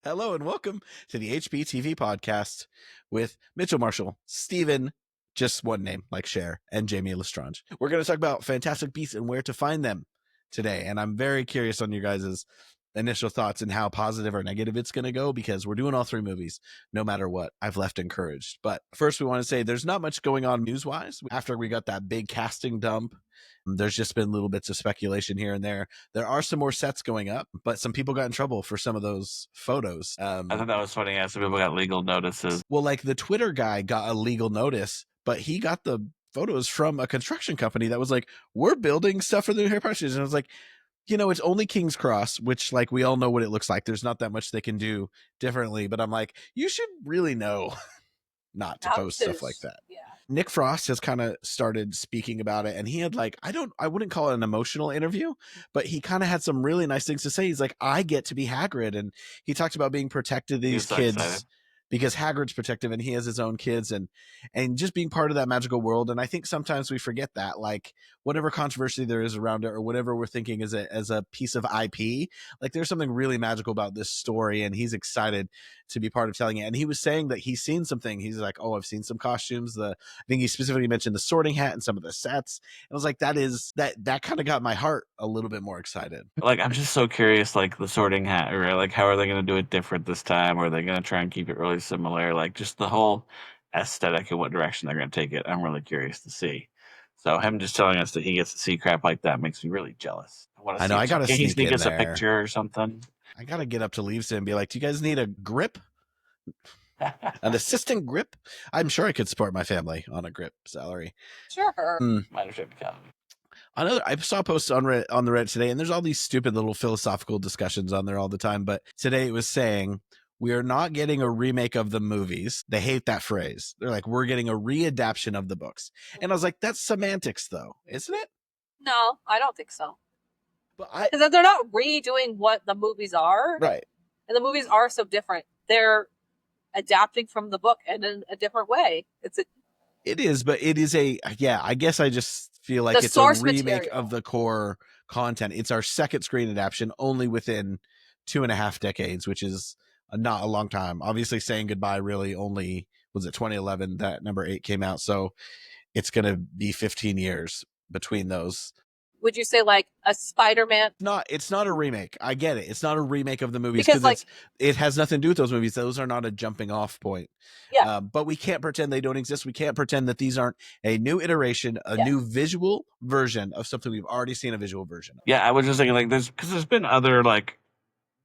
Hello and welcome to the HPTV podcast with Mitchell Marshall, Steven, just one name like Cher, and Jamie Lestrange. We're going to talk about Fantastic Beasts and where to find them today. And I'm very curious on your guys' initial thoughts and how positive or negative it's going to go, because we're doing all three movies no matter what. I've left encouraged. But first, we want to say there's not much going on news-wise. After we got that big casting dump, there's just been little bits of speculation here and there. There are some more sets going up, but some people got in trouble for some of those photos. I thought that was funny. Some people got legal notices. Well, like the Twitter guy got a legal notice, but he got the photos from a construction company that was like, we're building stuff for the new Harry Potter series. And I was like, it's only King's Cross, which like we all know what it looks like. There's not that much they can do differently, but I'm like, you should really know not to post stuff like that. Yeah. Nick Frost has kind of started speaking about it, and he had like, I wouldn't call it an emotional interview, but he kind of had some really nice things to say. He's like, I get to be Hagrid, and he talked about being protected of these kids. Excited. Because Hagrid's protective and he has his own kids and just being part of that magical world. And I think sometimes we forget that, like whatever controversy there is around it or whatever we're thinking as a piece of IP, like there's something really magical about this story, and he's excited to be part of telling it. And he was saying that he's seen something. He's like, oh, I've seen some costumes. I think he specifically mentioned the Sorting Hat and some of the sets. And I was like, that kind of got my heart a little bit more excited. Like, I'm just so curious, like the Sorting Hat, or like how are they going to do it different this time? Or are they going to try and keep it really similar? Like just the whole aesthetic and what direction they're going to take it. I'm really curious to see. So him just telling us that he gets to see crap like that makes me really jealous. I know. I got to sneak us a picture or something. I got to get up to Leaves and be like, do you guys need a grip? An assistant grip? I'm sure I could support my family on a grip salary. Sure. Minor ship economy. I saw posts on the Reddit today, and there's all these stupid little philosophical discussions on there all the time. But today it was saying, we are not getting a remake of the movies. They hate that phrase. They're like, we're getting a readaptation of the books. And I was like, that's semantics, though, isn't it? No, I don't think so. But because they're not redoing what the movies are. Right. And the movies are so different. They're adapting from the book in a different way. It is, but it is I guess I just feel like it's a remake material of the core content. It's our second screen adaptation, only within 2.5 decades, which is not a long time. Obviously, Saying Goodbye really only was it 2011 that number 8 came out, so it's going to be 15 years between those. Would you say like a Spider-Man? It's not a remake. I get it. It's not a remake of the movies because it has nothing to do with those movies. Those are not a jumping off point. Yeah. But we can't pretend they don't exist. We can't pretend that these aren't a new iteration, new visual version of something we've already seen a visual version of. Yeah, I was just thinking like this because there's been other like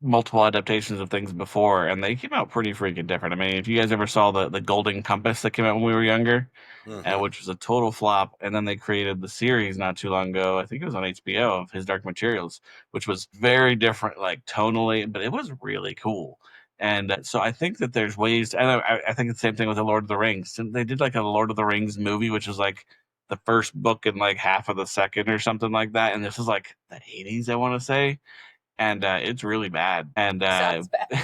multiple adaptations of things before, and they came out pretty freaking different. I mean, if you guys ever saw the Golden Compass that came out when we were younger, which was a total flop, and then they created the series not too long ago, I think it was on HBO, of His Dark Materials, which was very different, like tonally, but it was really cool. And so I think that there's ways, and I think the same thing with the Lord of the Rings. They did like a Lord of the Rings movie, which was like the first book and like half of the second or something like that, and this is like the 80s, I want to say. And it's really bad. And sounds bad.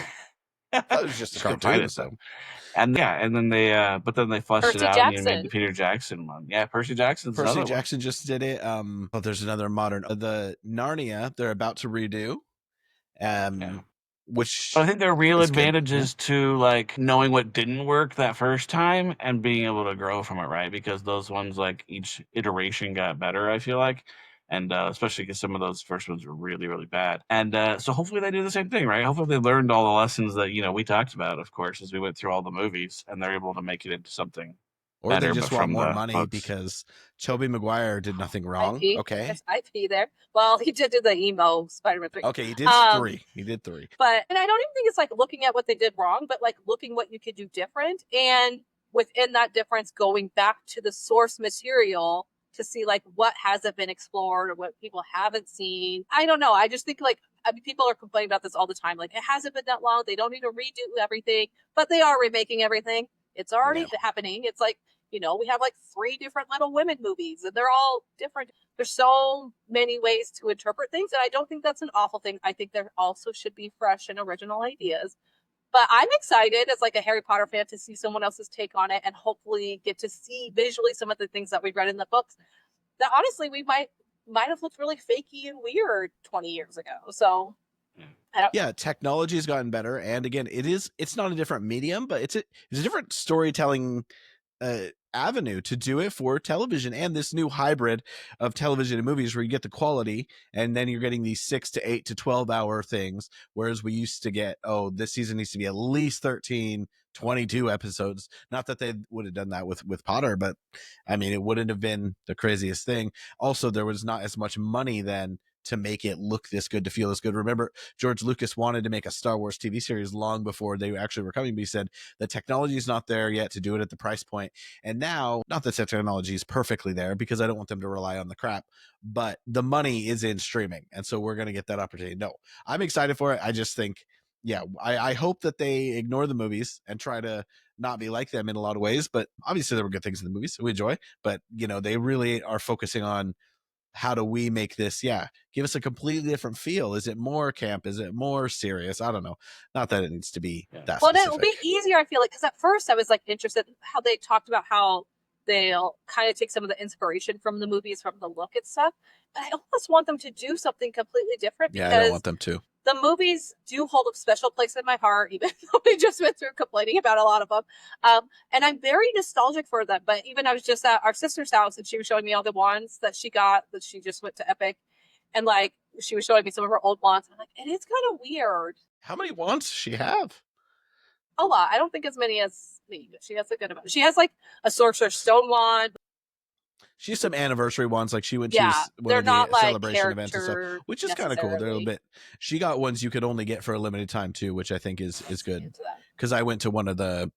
That was just a cartoon. So. And then they flushed Percy it out Jackson. and made the Peter Jackson one. Yeah, Percy Jackson just did it. There's another modern, the Narnia they're about to redo. Which I think there are real advantages to like knowing what didn't work that first time and being able to grow from it, right? Because those ones, like each iteration got better, I feel like. And especially because some of those first ones were really, really bad. And so hopefully they do the same thing, right? Hopefully they learned all the lessons that, we talked about, of course, as we went through all the movies, and they're able to make it into something or better, they just want more money books. Because Tobey Maguire did nothing wrong. IP. Okay. There's IP there. Well, he did do the emo Spider-Man 3. Okay, he did 3. He did 3. But, and I don't even think it's like looking at what they did wrong, but like looking what you could do different. And within that difference, going back to the source material to see like what hasn't been explored or what people haven't seen. I don't know. I just think like, people are complaining about this all the time. Like, it hasn't been that long. They don't need to redo everything, but they are remaking everything. It's already happening. It's like, we have like 3 different Little Women movies and they're all different. There's so many ways to interpret things. And I don't think that's an awful thing. I think there also should be fresh and original ideas. But I'm excited as like a Harry Potter fan to see someone else's take on it and hopefully get to see visually some of the things that we've read in the books that honestly we might have looked really fakey and weird 20 years ago. So Yeah, technology has gotten better, and again, it's not a different medium, but it's a different storytelling avenue to do it for television, and this new hybrid of television and movies where you get the quality and then you're getting these 6 to 8 to 12 hour things, whereas we used to get, oh, this season needs to be at least 13 22 episodes. Not that they would have done that with Potter, but I mean, it wouldn't have been the craziest thing. Also, there was not as much money then to make it look this good, to feel this good. Remember, George Lucas wanted to make a Star Wars TV series long before they actually were coming, but he said the technology is not there yet to do it at the price point. And now, not that technology is perfectly there, because I don't want them to rely on the crap, but the money is in streaming. And so we're going to get that opportunity. No, I'm excited for it. I just think, yeah, I hope that they ignore the movies and try to not be like them in a lot of ways. But obviously there were good things in the movies we enjoy, but they really are focusing on, how do we make this, give us a completely different feel? Is it more camp? Is it more serious? I don't know. Not that it needs to be that specific. It'll be easier, I feel like, because at first I was like interested in how they talked about how they'll kind of take some of the inspiration from the movies, from the look and stuff. But I almost want them to do something completely different, because I don't want them to. The movies do hold a special place in my heart, even though we just went through complaining about a lot of them. And I'm very nostalgic for them. But even I was just at our sister's house, and she was showing me all the wands that she got, that she just went to Epic. And like, she was showing me some of her old wands. And I'm like, it is kind of weird. How many wands does she have? A lot. I don't think as many as me, but she has a good amount. She has like a Sorcerer's Stone wand. She's some anniversary ones, like she went to one they're of the not like celebration events and stuff, which is kind of cool. They're a little bit. She got ones you could only get for a limited time too, which I think is good, because I went to one of the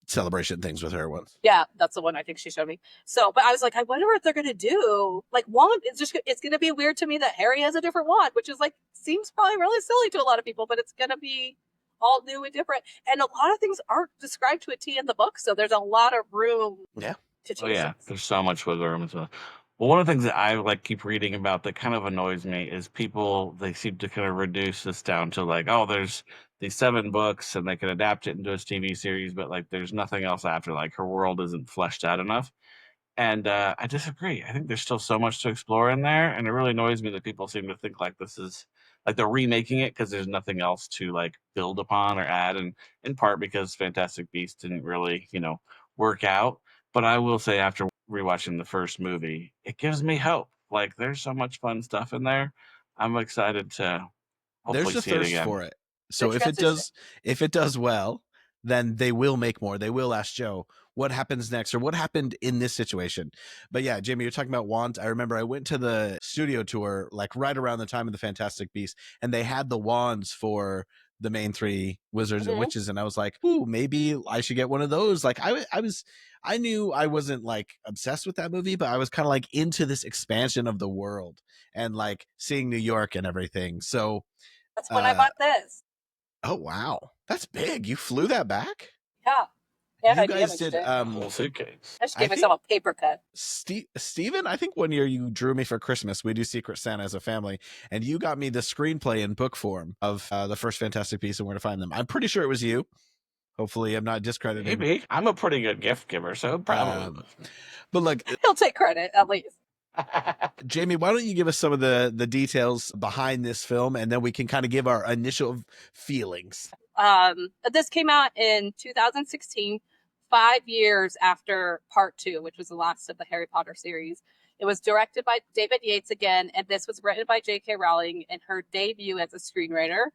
celebration things with her once. Yeah, that's the one I think she showed me. So, but I was like, I wonder what they're gonna do. Like, wand, it's gonna be weird to me that Harry has a different wand, which is like, seems probably really silly to a lot of people, but it's gonna be all new and different. And a lot of things aren't described to a T in the book, so there's a lot of room. Yeah. Oh yeah, there's so much wiggle room. Well, one of the things that I like keep reading about that kind of annoys me is people, they seem to kind of reduce this down to like, oh, there's these 7 books and they can adapt it into a TV series, but like there's nothing else after. Like, her world isn't fleshed out enough. And I disagree. I think there's still so much to explore in there, and it really annoys me that people seem to think like this is like they're remaking it because there's nothing else to like build upon or add, and in part because Fantastic Beasts didn't really, work out. But I will say, after rewatching the first movie, it gives me hope. Like, there's so much fun stuff in there. I'm excited to hopefully there's a see it thirst again. for it. So if it does well, then they will make more. They will ask Joe what happens next, or what happened in this situation. But yeah, Jamie, you're talking about wands. I remember I went to the studio tour like right around the time of the Fantastic Beasts, and they had the wands for the main 3 wizards and witches, and I was like, ooh, maybe I should get one of those. Like, I knew I wasn't like obsessed with that movie, but I was kind of like into this expansion of the world and like seeing New York and everything. So that's when I bought this. Oh wow, that's big! You flew that back? Yeah. You guys did whole suitcase. I just gave myself a paper cut. Steven, I think one year you drew me for Christmas. We do Secret Santa as a family, and you got me the screenplay in book form of the first Fantastic Beasts and Where to Find Them. I'm pretty sure it was you. Hopefully, I'm not discrediting. Maybe. I'm a pretty good gift giver, so probably. But like, he'll take credit at least. Jamie, why don't you give us some of the details behind this film, and then we can kind of give our initial feelings. This came out in 2016, 5 years after Part 2, which was the last of the Harry Potter series. It was directed by David Yates again, and this was written by J.K. Rowling in her debut as a screenwriter.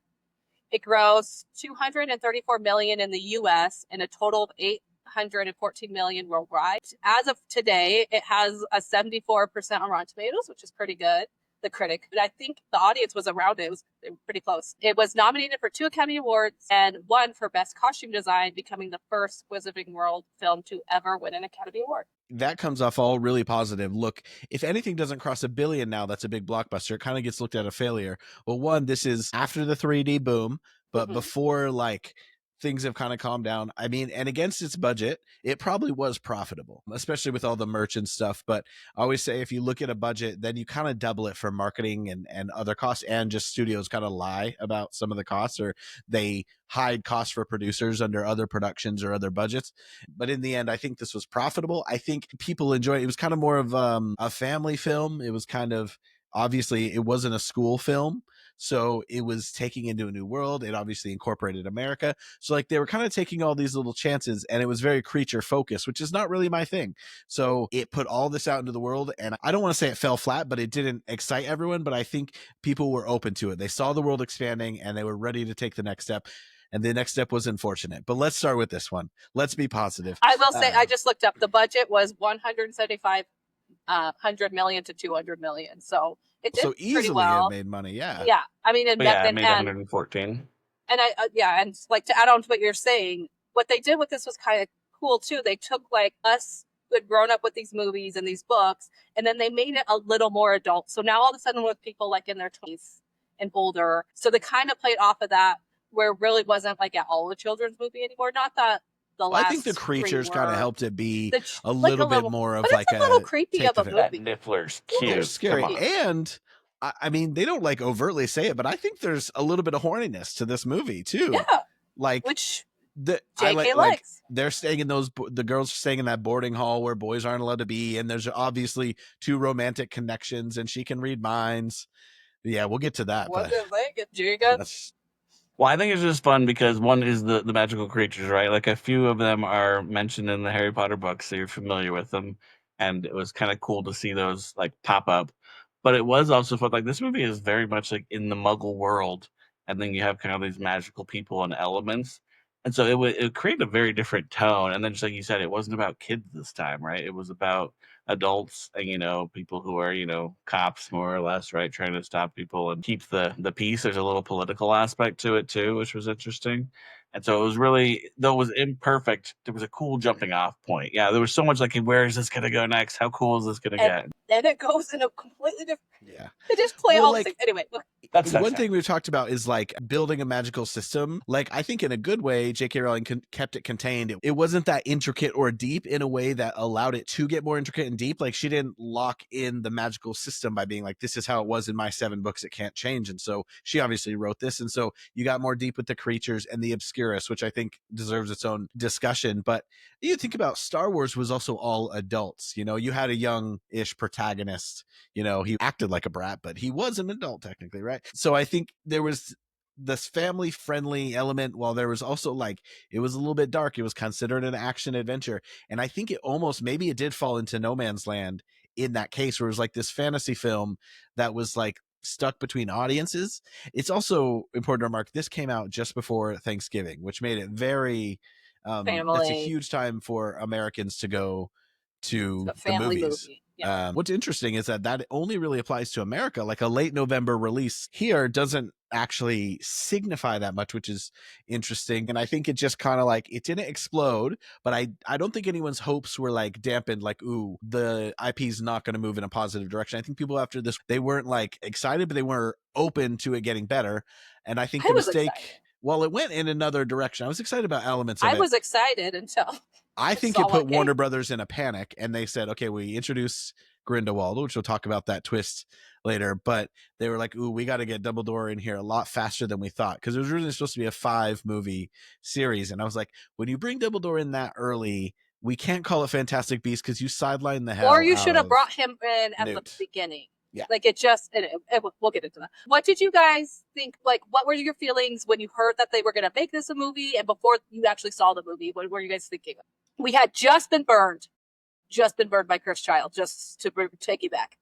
It grossed $234 million in the U.S. and a total of $814 million worldwide. As of today, it has a 74% on Rotten Tomatoes, which is pretty good. The critic, but I think the audience was around it. It was pretty close. It was nominated for 2 Academy Awards and 1 for Best Costume Design, becoming the first Wizarding World film to ever win an Academy Award. That comes off all really positive. Look, if anything doesn't cross $1 billion now, that's a big blockbuster. It kind of gets looked at a failure. Well, one, this is after the 3D boom, but before like things have kind of calmed down. I mean, and against its budget, it probably was profitable, especially with all the merch and stuff. But I always say, if you look at a budget, then you kind of double it for marketing and other costs, and just studios kind of lie about some of the costs, or they hide costs for producers under other productions or other budgets. But in the end, I think this was profitable. I think people enjoyed it. It was kind of more of a family film. It was kind of obviously it wasn't a school film, so it was taking into a new world. It obviously incorporated America, so like they were kind of taking all these little chances, and it was very creature focused, which is not really my thing. So it put all this out into the world, and I don't want to say it fell flat, but it didn't excite everyone. But I think people were open to it. They saw the world expanding, and they were ready to take the next step. And the next step was unfortunate. But let's start with this one. Let's be positive. I will say, I just looked up, the budget was 175 100 million to 200 million. So it did easily pretty well. Have made money. Yeah. Yeah. I mean, and it made 114. And and like to add on to what you're saying, what they did with this was kind of cool too. They took like us who had grown up with these movies and these books, and then they made it a little more adult. So now all of a sudden with people like in their 20s and older, so they kind of played off of that, where it really wasn't like at all a children's movie anymore. Not that the last. I think the creatures kind of helped it be a like little bit more of but like it's a little creepy of a movie. That Niffler's cute. They're scary, and I mean they don't like overtly say it, but I think there's a little bit of horniness to this movie too. Yeah, like which JK likes. Like they're staying in the girls are staying in that boarding hall where boys aren't allowed to be, and there's obviously two romantic connections, and she can read minds. Yeah, we'll get to that. What did they get, Jacob? Well, I think it's just fun because one is the magical creatures, right? Like a few of them are mentioned in the Harry Potter books, so you're familiar with them. And it was kind of cool to see those like pop up. But it was also fun. Like this movie is very much like in the Muggle world. And then you have kind of these magical people and elements. And so it created a very different tone. And then just like you said, it wasn't about kids this time, right? It was about adults and, you know, people who are, you know, cops more or less, right? Trying to stop people and keep the peace. There's a little political aspect to it too, which was interesting. And so it was really, though it was imperfect, there was a cool jumping off point. Yeah, there was so much like, where is this going to go next? How cool is this going to get? Then it goes in a completely different. Yeah. They just play all the things. Anyway. That's one thing we've talked about is like building a magical system. Like I think in a good way, J.K. Rowling kept it contained. It wasn't that intricate or deep in a way that allowed it to get more intricate and deep. Like she didn't lock in the magical system by being like, this is how it was in my 7 books. It can't change. And so she obviously wrote this. And so you got more deep with the creatures and the Obscurus, which I think deserves its own discussion. But you think about Star Wars was also all adults. You know, you had a young-ish protagonist. You know, he acted like a brat, but he was an adult technically, right? So I think there was this family friendly element, while there was also like, it was a little bit dark. It was considered an action adventure. And I think it almost, maybe it did fall into no man's land in that case, where it was like this fantasy film that was like stuck between audiences. It's also important to remark, this came out just before Thanksgiving, which made it very, that's a huge time for Americans to go to the movies. Movie. Yeah. What's interesting is that only really applies to America. Like a late November release here doesn't actually signify that much, which is interesting. And I think it just kind of like, it didn't explode, but I don't think anyone's hopes were like dampened, like, ooh, the IP is not going to move in a positive direction. I think people after this, they weren't like excited, but they were open to it getting better. And I think the mistake, well, it went in another direction. I was excited about elements of it. I was excited until I think it put Warner Brothers in a panic, and they said, okay, we introduce Grindelwald, which we'll talk about that twist later, but they were like, ooh, we got to get Dumbledore in here a lot faster than we thought, because it was really supposed to be a 5-movie series. And I was like, when you bring Dumbledore in that early, we can't call it Fantastic Beasts because you sideline the hell. Or you should have brought him in at the beginning. Yeah. Like it just, we'll get into that. What did you guys think? Like, what were your feelings when you heard that they were going to make this a movie, and before you actually saw the movie? What were you guys thinking? We had just been burned by Cursed Child, just to take you back.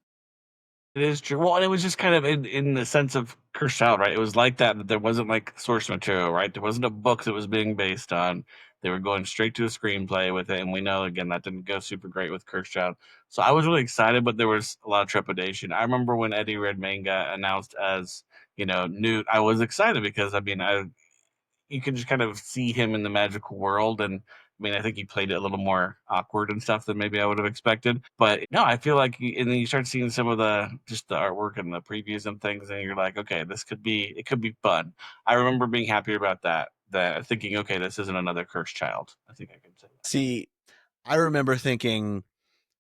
It is true. Well, and it was just kind of in the sense of Cursed Child, right? It was like that there wasn't like source material, right? There wasn't a book that was being based on. They were going straight to a screenplay with it, and we know, again, that didn't go super great with Cursed Child. So I was really excited, but there was a lot of trepidation. I remember when Eddie Redmayne got announced as, you know, Newt, I was excited because, I mean, you can just kind of see him in the magical world, and I mean, I think he played it a little more awkward and stuff than maybe I would have expected. But no, I feel like, and then you start seeing some of the artwork and the previews and things, and you're like, okay, it could be fun. I remember being happier about that thinking, okay, this isn't another Cursed Child. I think I could say that. See, I remember thinking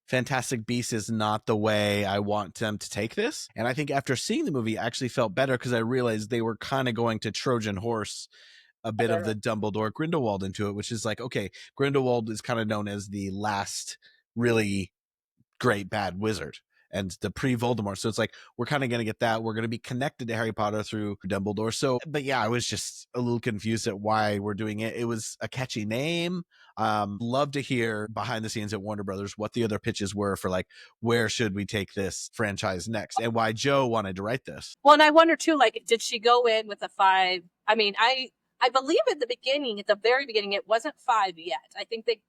Fantastic Beasts is not the way I want them to take this. And I think after seeing the movie, I actually felt better because I realized they were kind of going to Trojan horse a bit of the Dumbledore Grindelwald into it, which is like, okay, Grindelwald is kind of known as the last really great bad wizard. and the pre-Voldemort. So it's like, we're kind of going to get that. We're going to be connected to Harry Potter through Dumbledore. So, but yeah, I was just a little confused at why we're doing it. It was a catchy name. Love to hear behind the scenes at Warner Brothers what the other pitches were for like, where should we take this franchise next, and why Joe wanted to write this. Well, and I wonder too, like, did she go in with a 5? I mean, I believe at the very beginning, it wasn't 5 yet. I think they,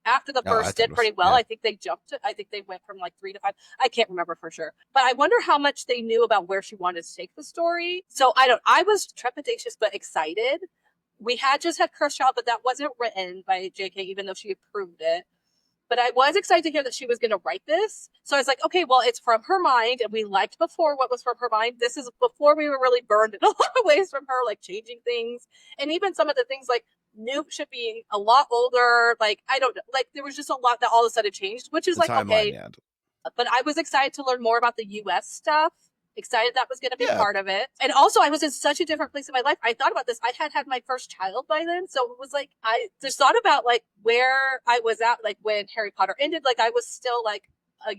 after the first did pretty well, yeah. I think they jumped it. I think they went from like 3 to 5. I can't remember for sure. But I wonder how much they knew about where she wanted to take the story. So I was trepidatious but excited. We had just had Cursed Child, but that wasn't written by JK, even though she approved it. But I was excited to hear that she was going to write this. So I was like, okay, well, it's from her mind. And we liked before what was from her mind. This is before we were really burned in a lot of ways from her, like changing things. And even some of the things like Newt should be a lot older. Like, I don't know. Like, there was just a lot that all of a sudden changed, which is the like, timeline, okay. Yeah. But I was excited to learn more about the U.S. stuff. Excited that was going to be part of it. And also, I was in such a different place in my life. I thought about this. I had my first child by then. So it was like, I just thought about like where I was at, like when Harry Potter ended. Like I was still like a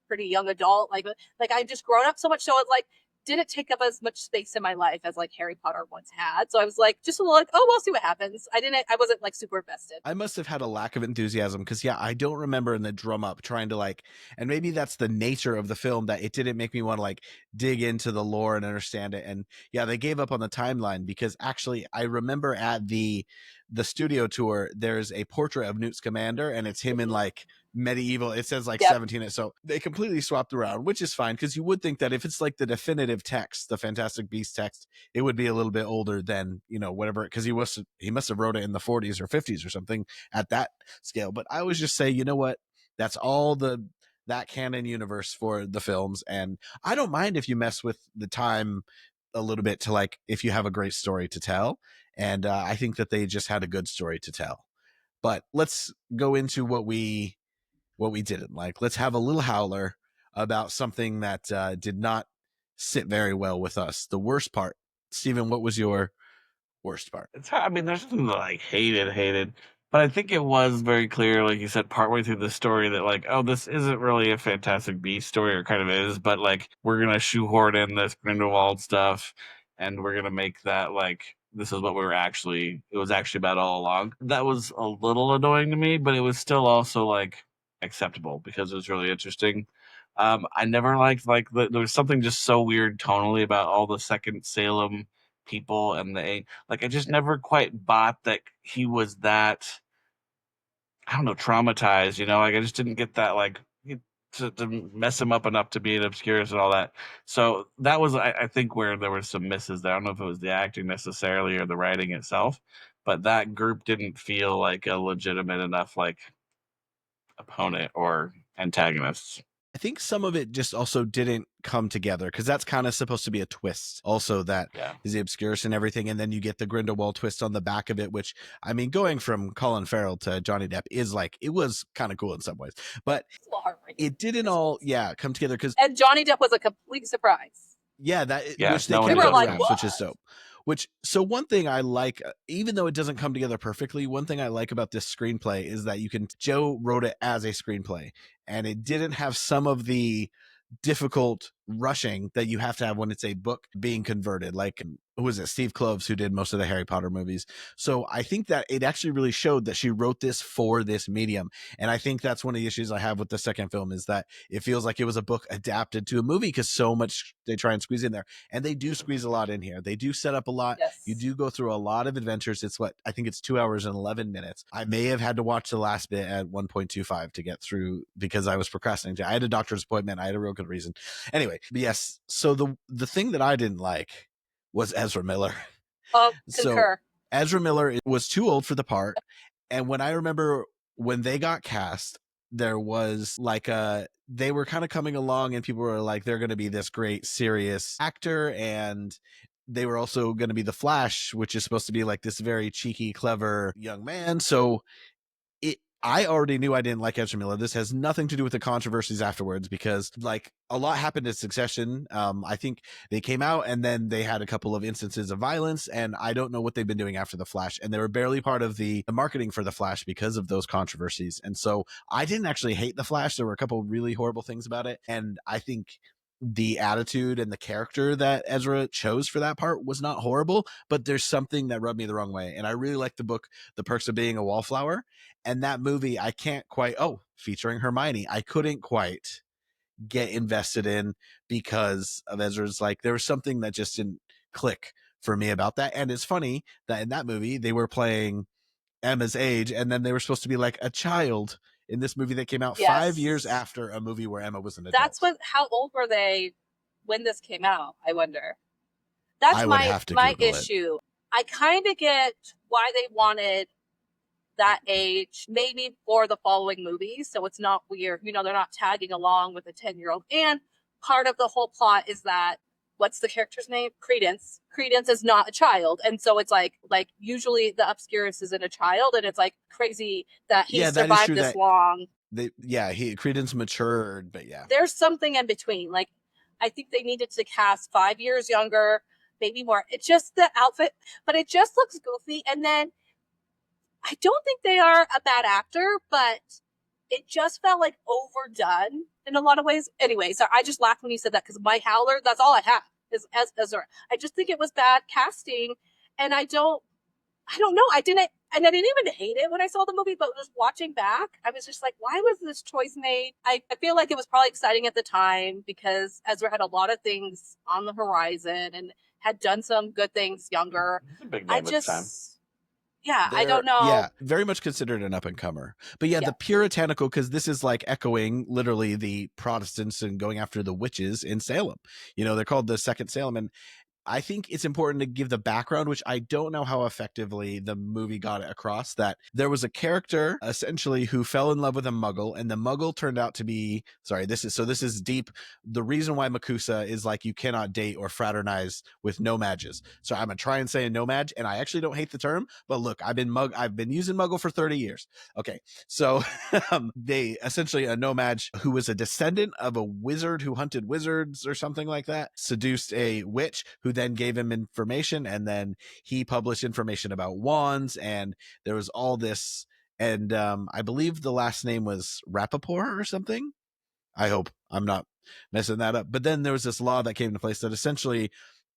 pretty young adult. Like I just grown up so much. So it like didn't take up as much space in my life as like Harry Potter once had. So I was like, just a little like, oh, we'll see what happens. I wasn't like super invested. I must have had a lack of enthusiasm because I don't remember in the drum up trying to like, and maybe that's the nature of the film that it didn't make me want to like dig into the lore and understand it. And yeah, they gave up on the timeline because actually I remember at the studio tour, there's a portrait of Newt Scamander and it's him in like medieval, it says like 17, so they completely swapped around, which is fine because you would think that if it's like the definitive text, the Fantastic Beasts text, it would be a little bit older than, you know, whatever, because he must have wrote it in the 40s or 50s or something at that scale. But I always just say, you know what, that's all that canon universe for the films, and I don't mind if you mess with the time a little bit to like, if you have a great story to tell, and I think that they just had a good story to tell. But let's go into what we didn't like. Let's have a little howler about something that did not sit very well with us. The worst part. Steven, what was your worst part? It's hard. I mean, there's something that I hated, but I think it was very clear, like you said, partway through the story that like, oh, this isn't really a Fantastic Beasts story, or kind of is, but like we're gonna shoehorn in this Grindelwald stuff, and we're gonna make that like this is what it was actually about all along. That was a little annoying to me, but it was still also like acceptable because it was really interesting. I never liked there was something just so weird tonally about all the Second Salem people and like I just never quite bought that he was that, I don't know, traumatized, you know, like I just didn't get that like to mess him up enough to be an Obscurus and all that. So that was I think where there were some misses there. I don't know if it was the acting necessarily or the writing itself, but that group didn't feel like a legitimate enough like opponent or antagonists. I think some of it just also didn't come together because that's kind of supposed to be a twist also, that is the Obscurus and everything, and then you get the Grindelwald twist on the back of it, which I mean, going from Colin Farrell to Johnny Depp is like, it was kind of cool in some ways, but it didn't all come together because and Johnny Depp was a complete surprise. Which they were like, which is so one thing I like, even though it doesn't come together perfectly, one thing I like about this screenplay is that Joe wrote it as a screenplay, and it didn't have some of the difficult rushing that you have to have when it's a book being converted. Like, who was it? Steve Kloves, who did most of the Harry Potter movies. So I think that it actually really showed that she wrote this for this medium. And I think that's one of the issues I have with the second film, is that it feels like it was a book adapted to a movie because so much they try and squeeze in there. And they do squeeze a lot in here. They do set up a lot. Yes. You do go through a lot of adventures. I think it's 2 hours and 11 minutes. I may have had to watch the last bit at 1.25 to get through because I was procrastinating. I had a doctor's appointment. I had a real good reason. Anyway, yes. So the thing that I didn't like was Ezra Miller. Concur. So Ezra Miller was too old for the part. And when I remember when they got cast, there was like they were kind of coming along and people were like, they're going to be this great serious actor. And they were also going to be the Flash, which is supposed to be like this very cheeky, clever young man. So I already knew I didn't like Ezra Miller. This has nothing to do with the controversies afterwards because like a lot happened in succession. I think they came out and then they had a couple of instances of violence, and I don't know what they've been doing after The Flash. And they were barely part of the marketing for The Flash because of those controversies. And so I didn't actually hate The Flash. There were a couple of really horrible things about it. And I think the attitude and the character that Ezra chose for that part was not horrible, but there's something that rubbed me the wrong way. And I really like the book, The Perks of Being a Wallflower. And that movie, I can't quite, featuring Hermione, I couldn't quite get invested in because of Ezra's, like, there was something that just didn't click for me about that. And it's funny that in that movie, they were playing Emma's age, and then they were supposed to be like a child in this movie that came out 5 years after a movie where Emma was an adult. How old were they when this came out, I wonder? That's my issue. I kind of get why they wanted that age, maybe for the following movies, so it's not weird. You know, they're not tagging along with a 10-year-old. And part of the whole plot is that, what's the character's name? Credence. Credence is not a child. And so it's like usually the Obscurus isn't a child, and it's like crazy that he survived this long. Credence matured, but yeah. There's something in between. Like, I think they needed to cast 5 years younger, maybe more. It's just the outfit, but it just looks goofy. And then I don't think they are a bad actor, but it just felt like overdone in a lot of ways. Anyway, so I just laughed when you said that because Mike Howler, that's all I have is Ezra. I just think it was bad casting, and I don't know. I didn't even hate it when I saw the movie, but just watching back, I was just like, why was this choice made? I feel like it was probably exciting at the time because Ezra had a lot of things on the horizon and had done some good things younger. He's a big name at the time. Yeah, I don't know. Yeah, very much considered an up-and-comer. But yeah, the puritanical, because this is like echoing literally the Protestants and going after the witches in Salem. You know, they're called the Second Salem. And I think it's important to give the background, which I don't know how effectively the movie got it across, that there was a character essentially who fell in love with a muggle, and the muggle turned out to be, this is deep. The reason why Makusa is like, you cannot date or fraternize with no-mages. So I'm going to try and say a no-mage, and I actually don't hate the term, but look, I've been using muggle for 30 years. Okay. So they essentially, a no-mage who was a descendant of a wizard who hunted wizards or something like that, seduced a witch who then gave him information, and then he published information about wands, and there was all this, and I believe the last name was Rappaport or something. I hope I'm not messing that up. But then there was this law that came into place that essentially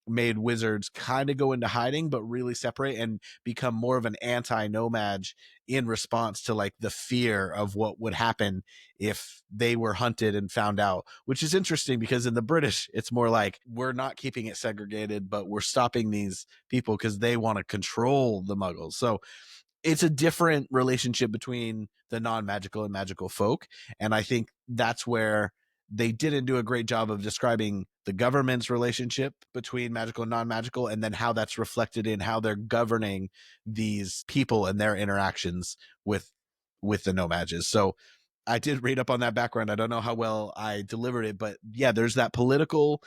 made wizards kind of go into hiding, but really separate and become more of an anti-no-mage in response to like the fear of what would happen if they were hunted and found out, which is interesting because in the British, it's more like, we're not keeping it segregated, but we're stopping these people because they want to control the muggles. So it's a different relationship between the non-magical and magical folk. And I think that's where they didn't do a great job of describing the government's relationship between magical and non-magical, and then how that's reflected in how they're governing these people and their interactions with the no-mages. So I did read up on that background. I don't know how well I delivered it, but yeah, there's that political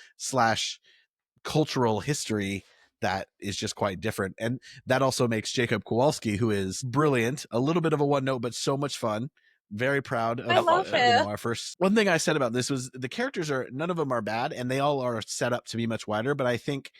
/ cultural history that is just quite different. And that also makes Jacob Kowalski, who is brilliant, a little bit of a one note, but so much fun. Very proud of our first. One thing I said about this was the characters none of them are bad, and they all are set up to be much wider. But I think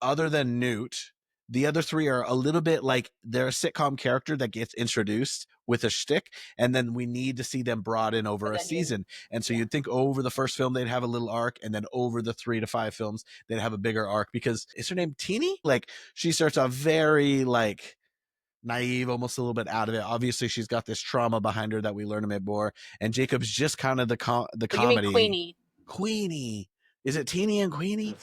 other than Newt, the other three are a little bit like they're a sitcom character that gets introduced with a shtick, and then we need to see them brought in over a season. And so you'd think over the first film they'd have a little arc, and then over the 3 to 5 films they'd have a bigger arc, because is her name Teeny? Like, she starts off very like naive, almost a little bit out of it. Obviously she's got this trauma behind her that we learn a bit more, and Jacob's just kind of the comedy. You mean Queenie. Is it Teeny and Queenie?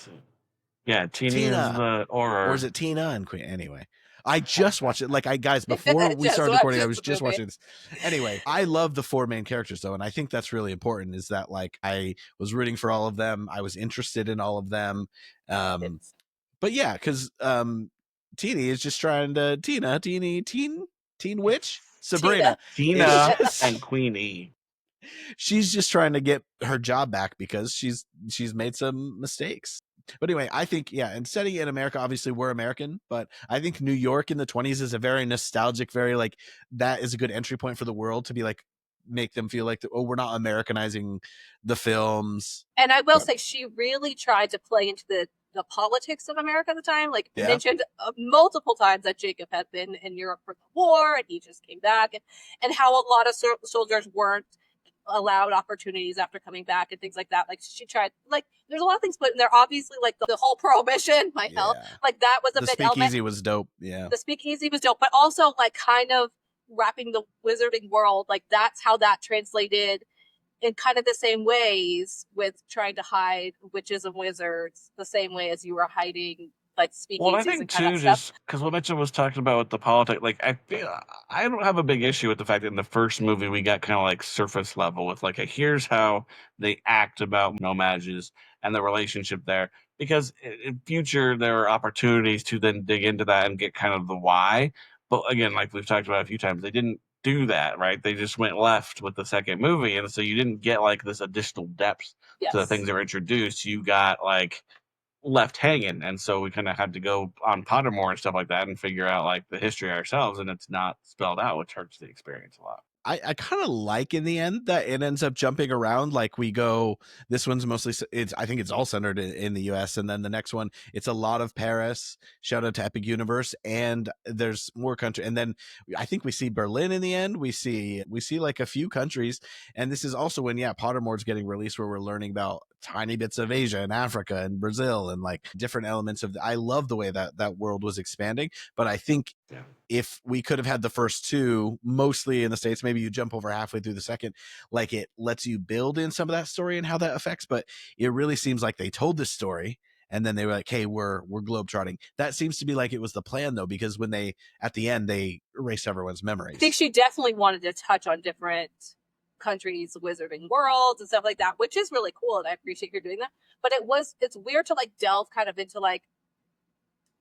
Yeah, Teeny is the or is it Tina and Queen? Anyway, I just watched it. Like, guys, before we started recording, I was just watching this. Anyway, I love the 4 main characters though, and I think that's really important. Is that like I was rooting for all of them. I was interested in all of them. But yeah, because Teeny is just trying to teen witch Sabrina Tina and Queenie. She's just trying to get her job back because she's made some mistakes. But anyway, I think, and setting in America, obviously we're American, but I think New York in the 20s is a very nostalgic, very like, that is a good entry point for the world to be like, make them feel like, we're not Americanizing the films. And I will say she really tried to play into the politics of America at the time. Like mentioned multiple times that Jacob had been in Europe for the war and he just came back, and how a lot of soldiers weren't allowed opportunities after coming back and things like that. Like she tried, like there's a lot of things put in there. Obviously, like the whole prohibition might help. Like that was a big element. The speakeasy was dope. Yeah, the speakeasy was dope, but also like kind of wrapping the wizarding world. Like that's how that translated in kind of the same ways with trying to hide witches and wizards, the same way as you were hiding like speakeasies. Well, I think too, just because what Mitch was talking about with the politics, like I don't have a big issue with the fact that in the first movie we got kind of like surface level with like here's how they act about no-mages and the relationship there, because in future there are opportunities to then dig into that and get kind of the why. But again, like we've talked about a few times, they didn't do that, right? They just went left with the second movie, and so you didn't get like this additional depth to the things that were introduced. You got like left hanging, and so we kind of had to go on Pottermore and stuff like that and figure out like the history ourselves, and it's not spelled out, which hurts the experience a lot. I kind of like in the end that it ends up jumping around. Like we go, this one's mostly, I think it's all centered in the US. And then the next one, it's a lot of Paris, shout out to Epic Universe. And there's more country. And then I think we see Berlin in the end. We see like a few countries. And this is also when, Pottermore's getting released, where we're learning about tiny bits of Asia and Africa and Brazil and like different elements of I love the way that world was expanding. But I think if we could have had the first two mostly in the States, maybe you jump over halfway through the second, like it lets you build in some of that story and how that affects. But it really seems like they told this story and then they were like, hey, we're globetrotting. That seems to be like it was the plan though, because when they at the end they erase everyone's memories. I think she definitely wanted to touch on different countries, wizarding worlds and stuff like that, which is really cool, and I appreciate you doing that. But it's weird to like delve kind of into like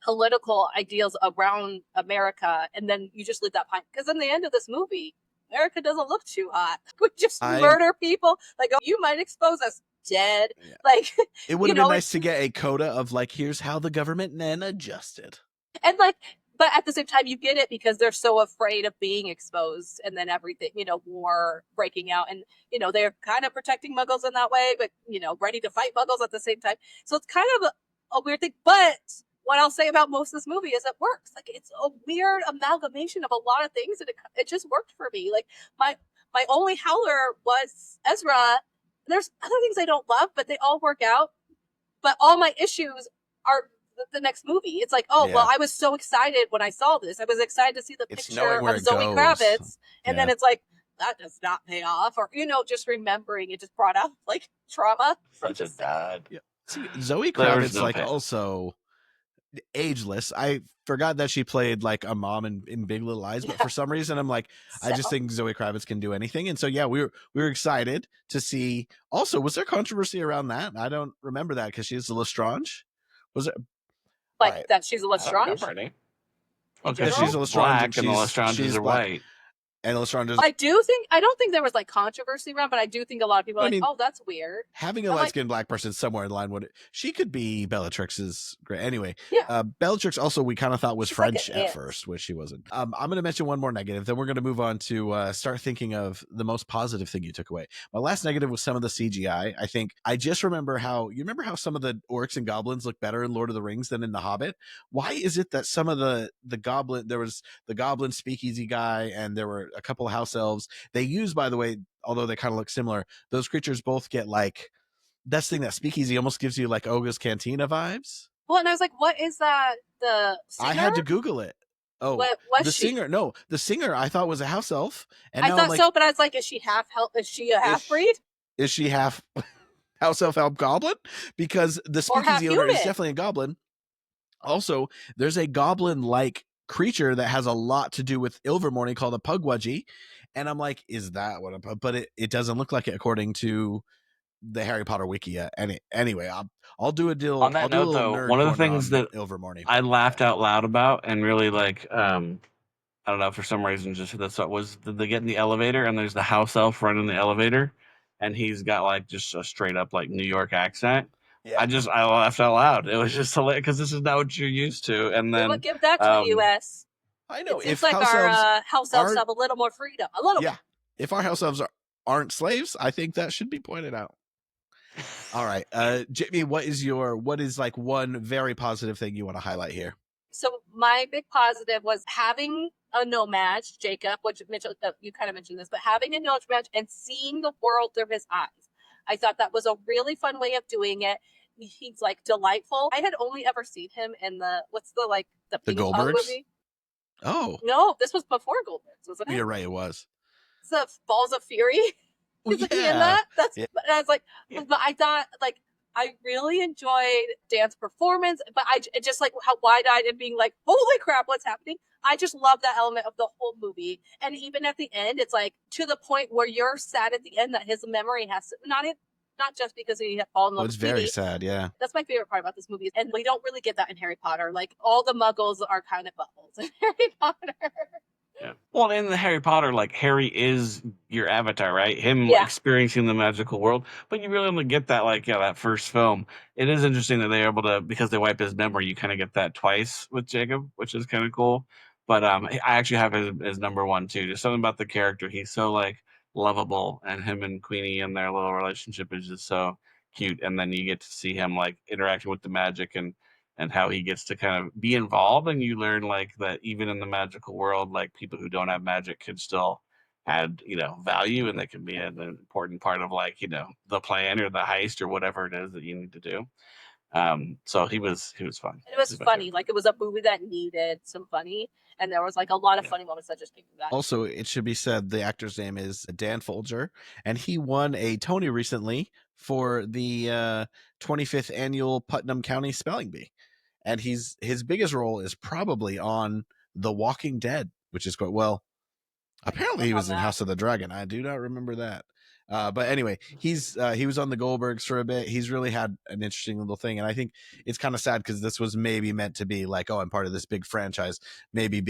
political ideals around America, and then you just leave that behind, because in the end of this movie, America doesn't look too hot. We just murder people. Like, oh, you might expose us. Dead. Like, it would have been nice to get a coda of like, here's how the government then adjusted. And like, but at the same time, you get it because they're so afraid of being exposed, and then everything, war breaking out, and they're kind of protecting Muggles in that way, but ready to fight Muggles at the same time. So it's kind of a weird thing. But what I'll say about most of this movie is it works. Like, it's a weird amalgamation of a lot of things, and it just worked for me. Like, my only howler was Ezra. There's other things I don't love, but they all work out. But all my issues are the next movie. It's like, well, I was so excited when I saw this. I was excited to see the picture of Zoe Kravitz, and then it's like, that does not pay off. Or, just remembering it just brought up like trauma. Such a dad. Yeah. See, Zoe Kravitz also ageless. I forgot that she played like a mom in Big Little Lies, but for some reason I'm like, I just think Zoe Kravitz can do anything. And so we were excited to see. Also, was there controversy around that? I don't remember that because she's a Lestrange. Was it like that she's a Lestrange? Okay, she's a Lestrange and the Lestranges are white. And Lestrange is... I don't think there was like controversy around, but I do think a lot of people are like, oh, that's weird. Having a light-skinned black person somewhere in line she could be Bellatrix's great. Anyway, Bellatrix also we kind of thought was French at first, which she wasn't. I'm going to mention one more negative, then we're going to move on to start thinking of the most positive thing you took away. My last negative was some of the CGI. I think I just remember how some of the orcs and goblins look better in Lord of the Rings than in The Hobbit. Why is it that some of the goblin, there was the goblin speakeasy guy and there were a couple of house elves. They use, by the way, although they kind of look similar, those creatures both get like that thing that speakeasy almost gives you like Olga's Cantina vibes. Well, and I was like, what is that? The singer? I had to Google it. Oh, what was the singer? No, the singer I thought was a house elf. And I thought so, but I was like, is she Is she a half breed? Is she half house elf, half goblin? Because the speakeasy owner is definitely a goblin. Also, there's a goblin-like creature that has a lot to do with Ilvermorny called a Pugwudgie, and I'm like, is that what but it doesn't look like it according to the Harry Potter wiki. Anyway, I'll do a deal on that note though. One of the things that Ilvermorny I laughed out loud about and really like I don't know, for some reason just that's what was they get in the elevator and there's the house elf running the elevator and he's got like just a straight up like New York accent. Yeah. I laughed out loud. It was just hilarious because this is not what you're used to. And We then would give that to US. I know It seems if like house our elves house elves aren't, have a little more freedom. A little yeah, bit. if our house elves aren't slaves, I think that should be pointed out. All right, Jamie, what is like one very positive thing you want to highlight here? So my big positive was having a nomad, Jacob, which Mitch, you kind of mentioned this, but having a nomad and seeing the world through his eyes. I thought that was a really fun way of doing it. He's like delightful. I had only ever seen him in the The ping pong Goldbergs? movie. Oh, No, this was before Goldbergs, wasn't it? you're right. It was. It's the Balls of Fury. Well, Is he in yeah. that? Yeah. And I was like, but I thought like I really enjoyed Dan's performance, but I just like how wide-eyed and being like, holy crap, what's happening? I just love that element of the whole movie. And even at the end, it's like to the point where you're sad at the end that his memory has to, not just because he had fallen in love It's with very Katie. sad. Yeah. That's my favorite part about this movie. And we don't really get that in Harry Potter. Like all the muggles are kind of buttholes in Harry Potter. Yeah. Well, in the Harry Potter, like Harry is your avatar, right? Him experiencing the magical world, but you really only get that that first film. It is interesting that they're able to, because they wipe his memory, you kind of get that twice with Jacob, which is kind of cool. But I actually have his number one too. Just something about the character. He's so like lovable, and him and Queenie and their little relationship is just so cute. And then you get to see him like interacting with the magic and how he gets to kind of be involved, and you learn like that even in the magical world, like people who don't have magic can still add value, and they can be an important part of like the plan or the heist or whatever it is that you need to do. So he was fun. It was funny. Like it was a movie that needed some funny, and there was like a lot of funny moments that just came from that. Also, it should be said the actor's name is Dan Folger, and he won a Tony recently for the 25th annual Putnam County Spelling Bee. And his biggest role is probably on The Walking Dead, which is quite well. Apparently, he was in House of the Dragon. I do not remember that. But anyway, he was on the Goldbergs for a bit. He's really had an interesting little thing, and I think it's kind of sad because this was maybe meant to be like, oh, I'm part of this big franchise, maybe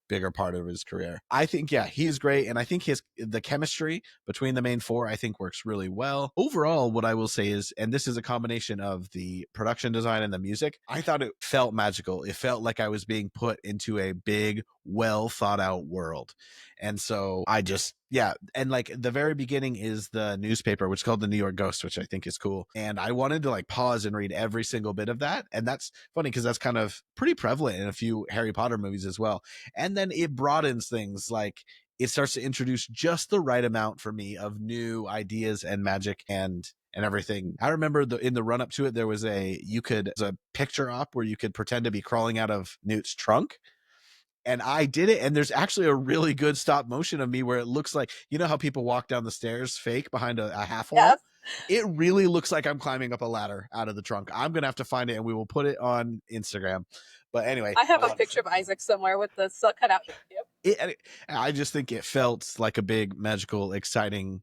bigger part of his career. I think, yeah, he's great, and I think the chemistry between the main four, I think, works really well. Overall, what I will say is, and this is a combination of the production design and the music, I thought it felt magical. It felt like I was being put into a big, well thought out world. And so I just, yeah. And like the very beginning is the newspaper, which is called the New York Ghost, which I think is cool. And I wanted to like pause and read every single bit of that. And that's funny because that's kind of pretty prevalent in a few Harry Potter movies as well. And then it broadens things, like it starts to introduce just the right amount for me of new ideas and magic and everything. I remember in the run up to it, there was a picture op where you could pretend to be crawling out of Newt's trunk. And I did it, and there's actually a really good stop motion of me where it looks like, you know how people walk down the stairs fake behind a half wall? Yes. It really looks like I'm climbing up a ladder out of the trunk. I'm going to have to find it, and we will put it on Instagram. But anyway. I have a picture of Isaac somewhere with the cut out. I just think it felt like a big, magical, exciting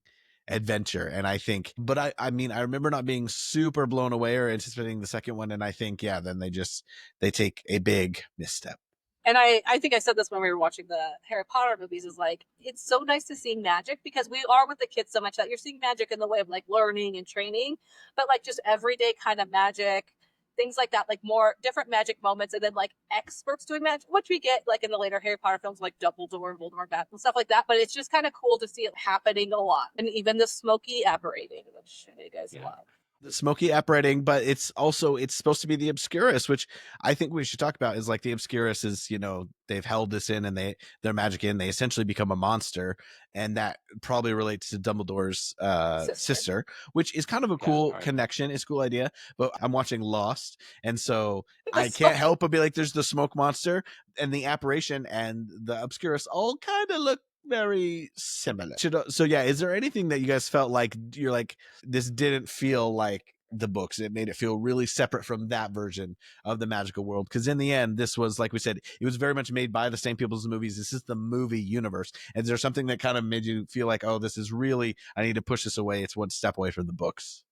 adventure. And I think, but I mean, I remember not being super blown away or anticipating the second one. And I think, yeah, then they take a big misstep. And I think I said this when we were watching the Harry Potter movies, is like, it's so nice to see magic because we are with the kids so much that you're seeing magic in the way of like learning and training, but like just everyday kind of magic, things like that, like more different magic moments, and then like experts doing magic, which we get like in the later Harry Potter films, like Dumbledore and Voldemort and stuff like that. But it's just kind of cool to see it happening a lot. And even the smoky apparating, which you guys love. The smoky apparating, but it's supposed to be the Obscurus, which I think we should talk about. Is like the Obscurus is, they've held this in and their magic in, they essentially become a monster, and that probably relates to Dumbledore's sister, which is kind of a cool connection. It's a cool idea, but I'm watching Lost, and so I can't help but be like, there's the smoke monster and the apparition and the Obscurus all kind of look very similar. So yeah, is there anything that you guys felt like you're like, this didn't feel like the books? It made it feel really separate from that version of the magical world, because in the end, this was, like we said, it was very much made by the same people as the movies. This is the movie universe. Is there something that kind of made you feel like, oh, this is really, I need to push this away, it's one step away from the books?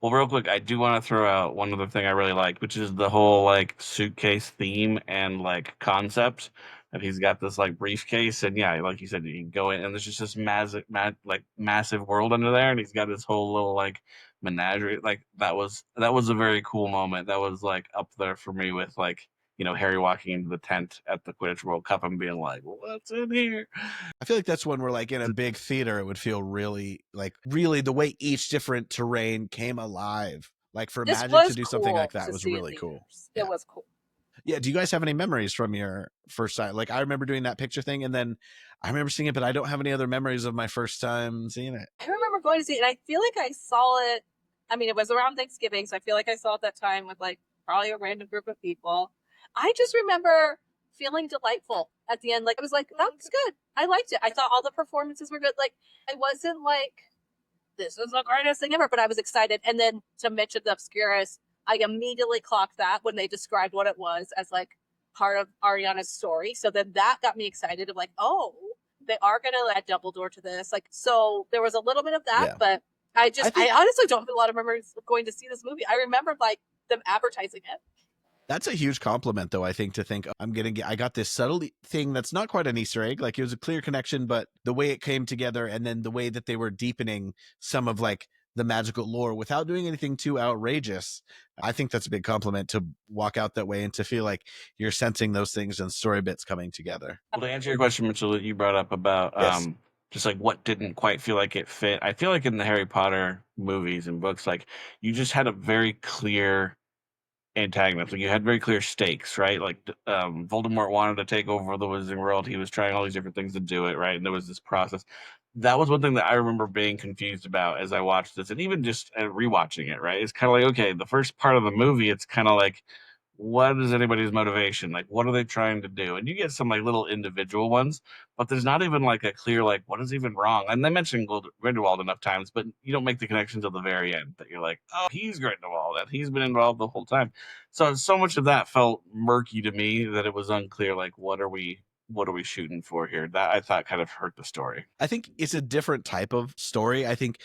Well, real quick, I do want to throw out one other thing I really like, which is the whole like suitcase theme and like concept. That he's got this like briefcase, and yeah, like you said, you can go in and there's just this massive world under there, and he's got this whole little like menagerie. Like that was a very cool moment. That was like up there for me with like, Harry walking into the tent at the Quidditch World Cup and being like, what's in here? I feel like that's when we're like in a big theater, it would feel really the way each different terrain came alive. Like for This Magic was to do something cool like that to was see really in cool. theaters. It was cool. Yeah. Do you guys have any memories from your first time? Like I remember doing that picture thing, and then I remember seeing it, but I don't have any other memories of my first time seeing it. I remember going to see it, and I feel like I saw it. I mean, it was around Thanksgiving, so I feel like I saw it that time with like probably a random group of people. I just remember feeling delightful at the end. Like I was like, that was good. I liked it. I thought all the performances were good. Like I wasn't like, this is the greatest thing ever, but I was excited. And then to mention the Obscurus, I immediately clocked that when they described what it was as like part of Ariana's story. So then that got me excited of like, oh, they are going to add Dumbledore to this. Like, so there was a little bit of that, but I honestly don't have a lot of memories of going to see this movie. I remember like them advertising it. That's a huge compliment, though, I think, to think I got this subtle thing that's not quite an Easter egg. Like it was a clear connection, but the way it came together and then the way that they were deepening some of like the magical lore without doing anything too outrageous. I think that's a big compliment to walk out that way and to feel like you're sensing those things and story bits coming together. Well, to answer your question, Mitchell, that you brought up about just like what didn't quite feel like it fit. I feel like in the Harry Potter movies and books, like you just had a very clear antagonist. Like you had very clear stakes, right? Like Voldemort wanted to take over the Wizarding World. He was trying all these different things to do it, right? And there was this process. That was one thing that I remember being confused about as I watched this, and even just rewatching it, right? It's kind of like, okay, the first part of the movie, it's kind of like, what is anybody's motivation? Like, what are they trying to do? And you get some like little individual ones, but there's not even like a clear, like, what is even wrong? And they mentioned Grindelwald enough times, but you don't make the connection till the very end that you're like, oh, he's Grindelwald and he's been involved the whole time. So much of that felt murky to me that it was unclear, like, what are we shooting for here? That I thought kind of hurt the story. I think it's a different type of story. I think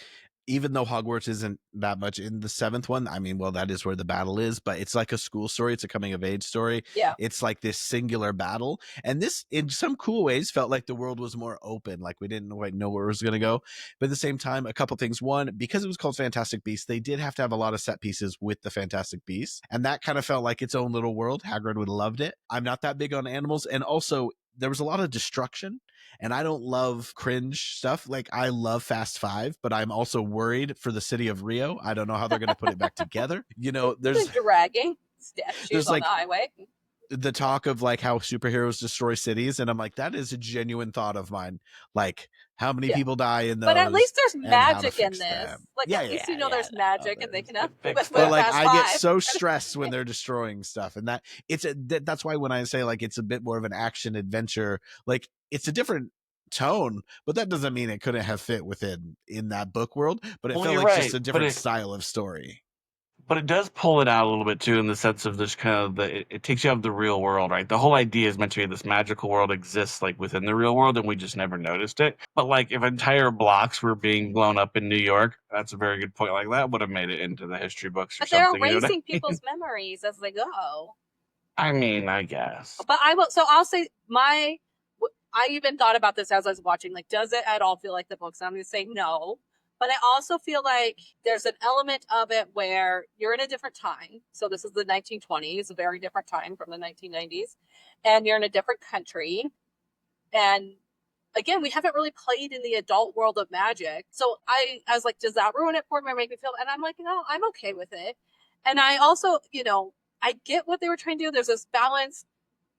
even though Hogwarts isn't that much in the seventh one, I mean, well, that is where the battle is, but it's like a school story. It's a coming of age story. Yeah. It's like this singular battle. And this, in some cool ways, felt like the world was more open. Like we didn't quite know where it was going to go. But at the same time, a couple things. One, because it was called Fantastic Beasts, they did have to have a lot of set pieces with the Fantastic Beasts. And that kind of felt like its own little world. Hagrid would have loved it. I'm not that big on animals. And also, there was a lot of destruction, and I don't love cringe stuff. Like I love Fast Five, but I'm also worried for the city of Rio. I don't know how they're going to put it back together. There's dragging statues on the highway. The talk of like how superheroes destroy cities, and I'm like, that is a genuine thought of mine. Like how many people die in those, but at least there's magic in this. Like at least there's magic, and they can have. But like I get so stressed when they're destroying stuff, and that's why when I say like it's a bit more of an action adventure, like it's a different tone, but that doesn't mean it couldn't have fit in that book world. But it felt like just a different style of story. But it does pull it out a little bit too, in the sense of this kind of it takes you out of the real world, right? The whole idea is meant to be this magical world exists like within the real world, and we just never noticed it. But like if entire blocks were being blown up in New York, that's a very good point. Like that would have made it into the history books or something. But they're erasing people's memories as they go. I mean, I guess. But I will. So I'll say I even thought about this as I was watching. Like, does it at all feel like the books? And I'm going to say no. But I also feel like there's an element of it where you're in a different time. So this is the 1920s, a very different time from the 1990s. And you're in a different country. And again, we haven't really played in the adult world of magic. So I was like, does that ruin it for me or make me feel? And I'm like, no, I'm okay with it. And I also, I get what they were trying to do. There's this balance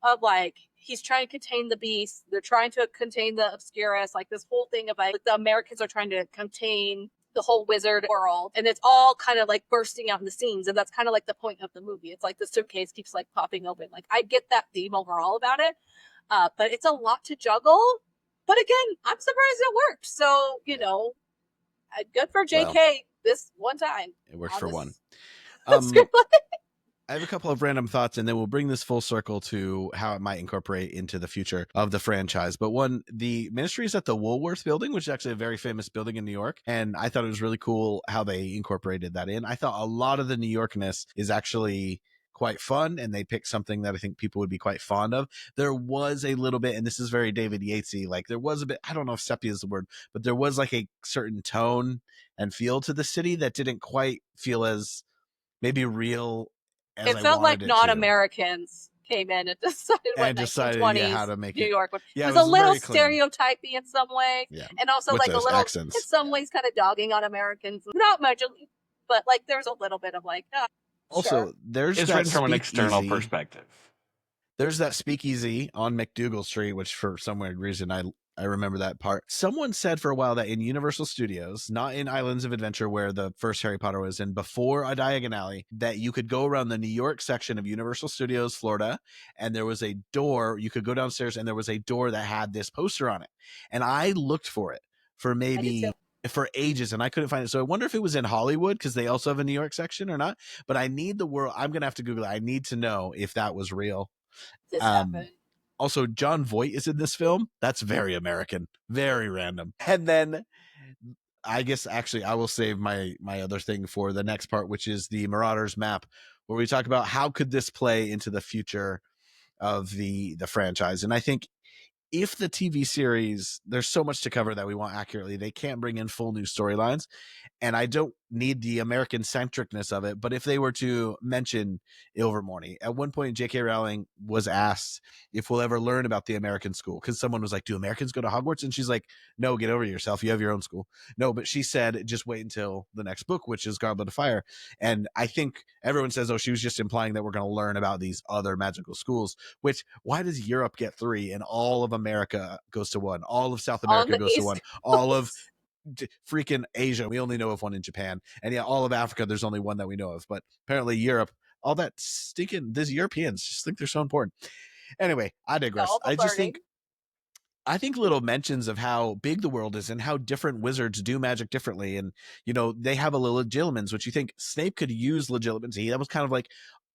of like, he's trying to contain the beast. They're trying to contain the Obscurus. Like this whole thing of like the Americans are trying to contain the whole wizard world. And it's all kind of like bursting out in the scenes. And that's kind of like the point of the movie. It's like the suitcase keeps like popping open. Like I get that theme overall about it. But it's a lot to juggle. But again, I'm surprised it worked. So, good for JK this one time. It works for one. I have a couple of random thoughts, and then we'll bring this full circle to how it might incorporate into the future of the franchise. But one, the Ministry is at the Woolworth building, which is actually a very famous building in New York. And I thought it was really cool how they incorporated that in. I thought a lot of the New Yorkness is actually quite fun, and they picked something that I think people would be quite fond of. There was a little bit, and this is very David Yatesy, like there was a bit, I don't know if sepia is the word, but there was like a certain tone and feel to the city that didn't quite feel as maybe real as It I felt like wanted it to. non-Americans came in and decided what 1920s how to make New it. York was. Yeah, it was a little very clean. stereotypy in some way, Yeah. and also With like a those little accents. in some ways kind of dogging on Americans. Not much, but like there's a little bit of like. Also, sure. there's It's that written from an external speakeasy. perspective. There's that speakeasy on McDougal Street, which for some weird reason I remember that part. Someone said for a while that in Universal Studios, not in Islands of Adventure where the first Harry Potter was in, before a Diagon Alley, that you could go around the New York section of Universal Studios, Florida, and there was a door. You could go downstairs and there was a door that had this poster on it. And I looked for it for for ages and I couldn't find it. So I wonder if it was in Hollywood because they also have a New York section or not. But I need the world. I'm going to have to Google it. I need to know if that was real. This happened. Also, John Voight is in this film. That's very American, very random. And then I guess actually I will save my other thing for the next part, which is the Marauders map, where we talk about how could this play into the future of the franchise. And I think if the TV series, there's so much to cover that we want accurately, they can't bring in full new storylines. And I don't need the American centricness of it, but if they were to mention Ilvermorny, at one point J.K. Rowling was asked if we'll ever learn about the American school, because someone was like, do Americans go to Hogwarts? And she's like, no, get over yourself, you have your own school. No, but she said just wait until the next book, which is Goblet of Fire. And I think everyone says, oh, she was just implying that we're going to learn about these other magical schools, which why does Europe get 3 and all of America goes to 1, all of South America goes to 1, all of freaking Asia, we only know of 1 in Japan, and yeah, all of Africa, there's only 1 that we know of. But apparently Europe, all that stinking, these Europeans just think they're so important. Anyway, I digress. I think little mentions of how big the world is and how different wizards do magic differently, and they have a Legilimens, which you think Snape could use Legilimency. That was kind of like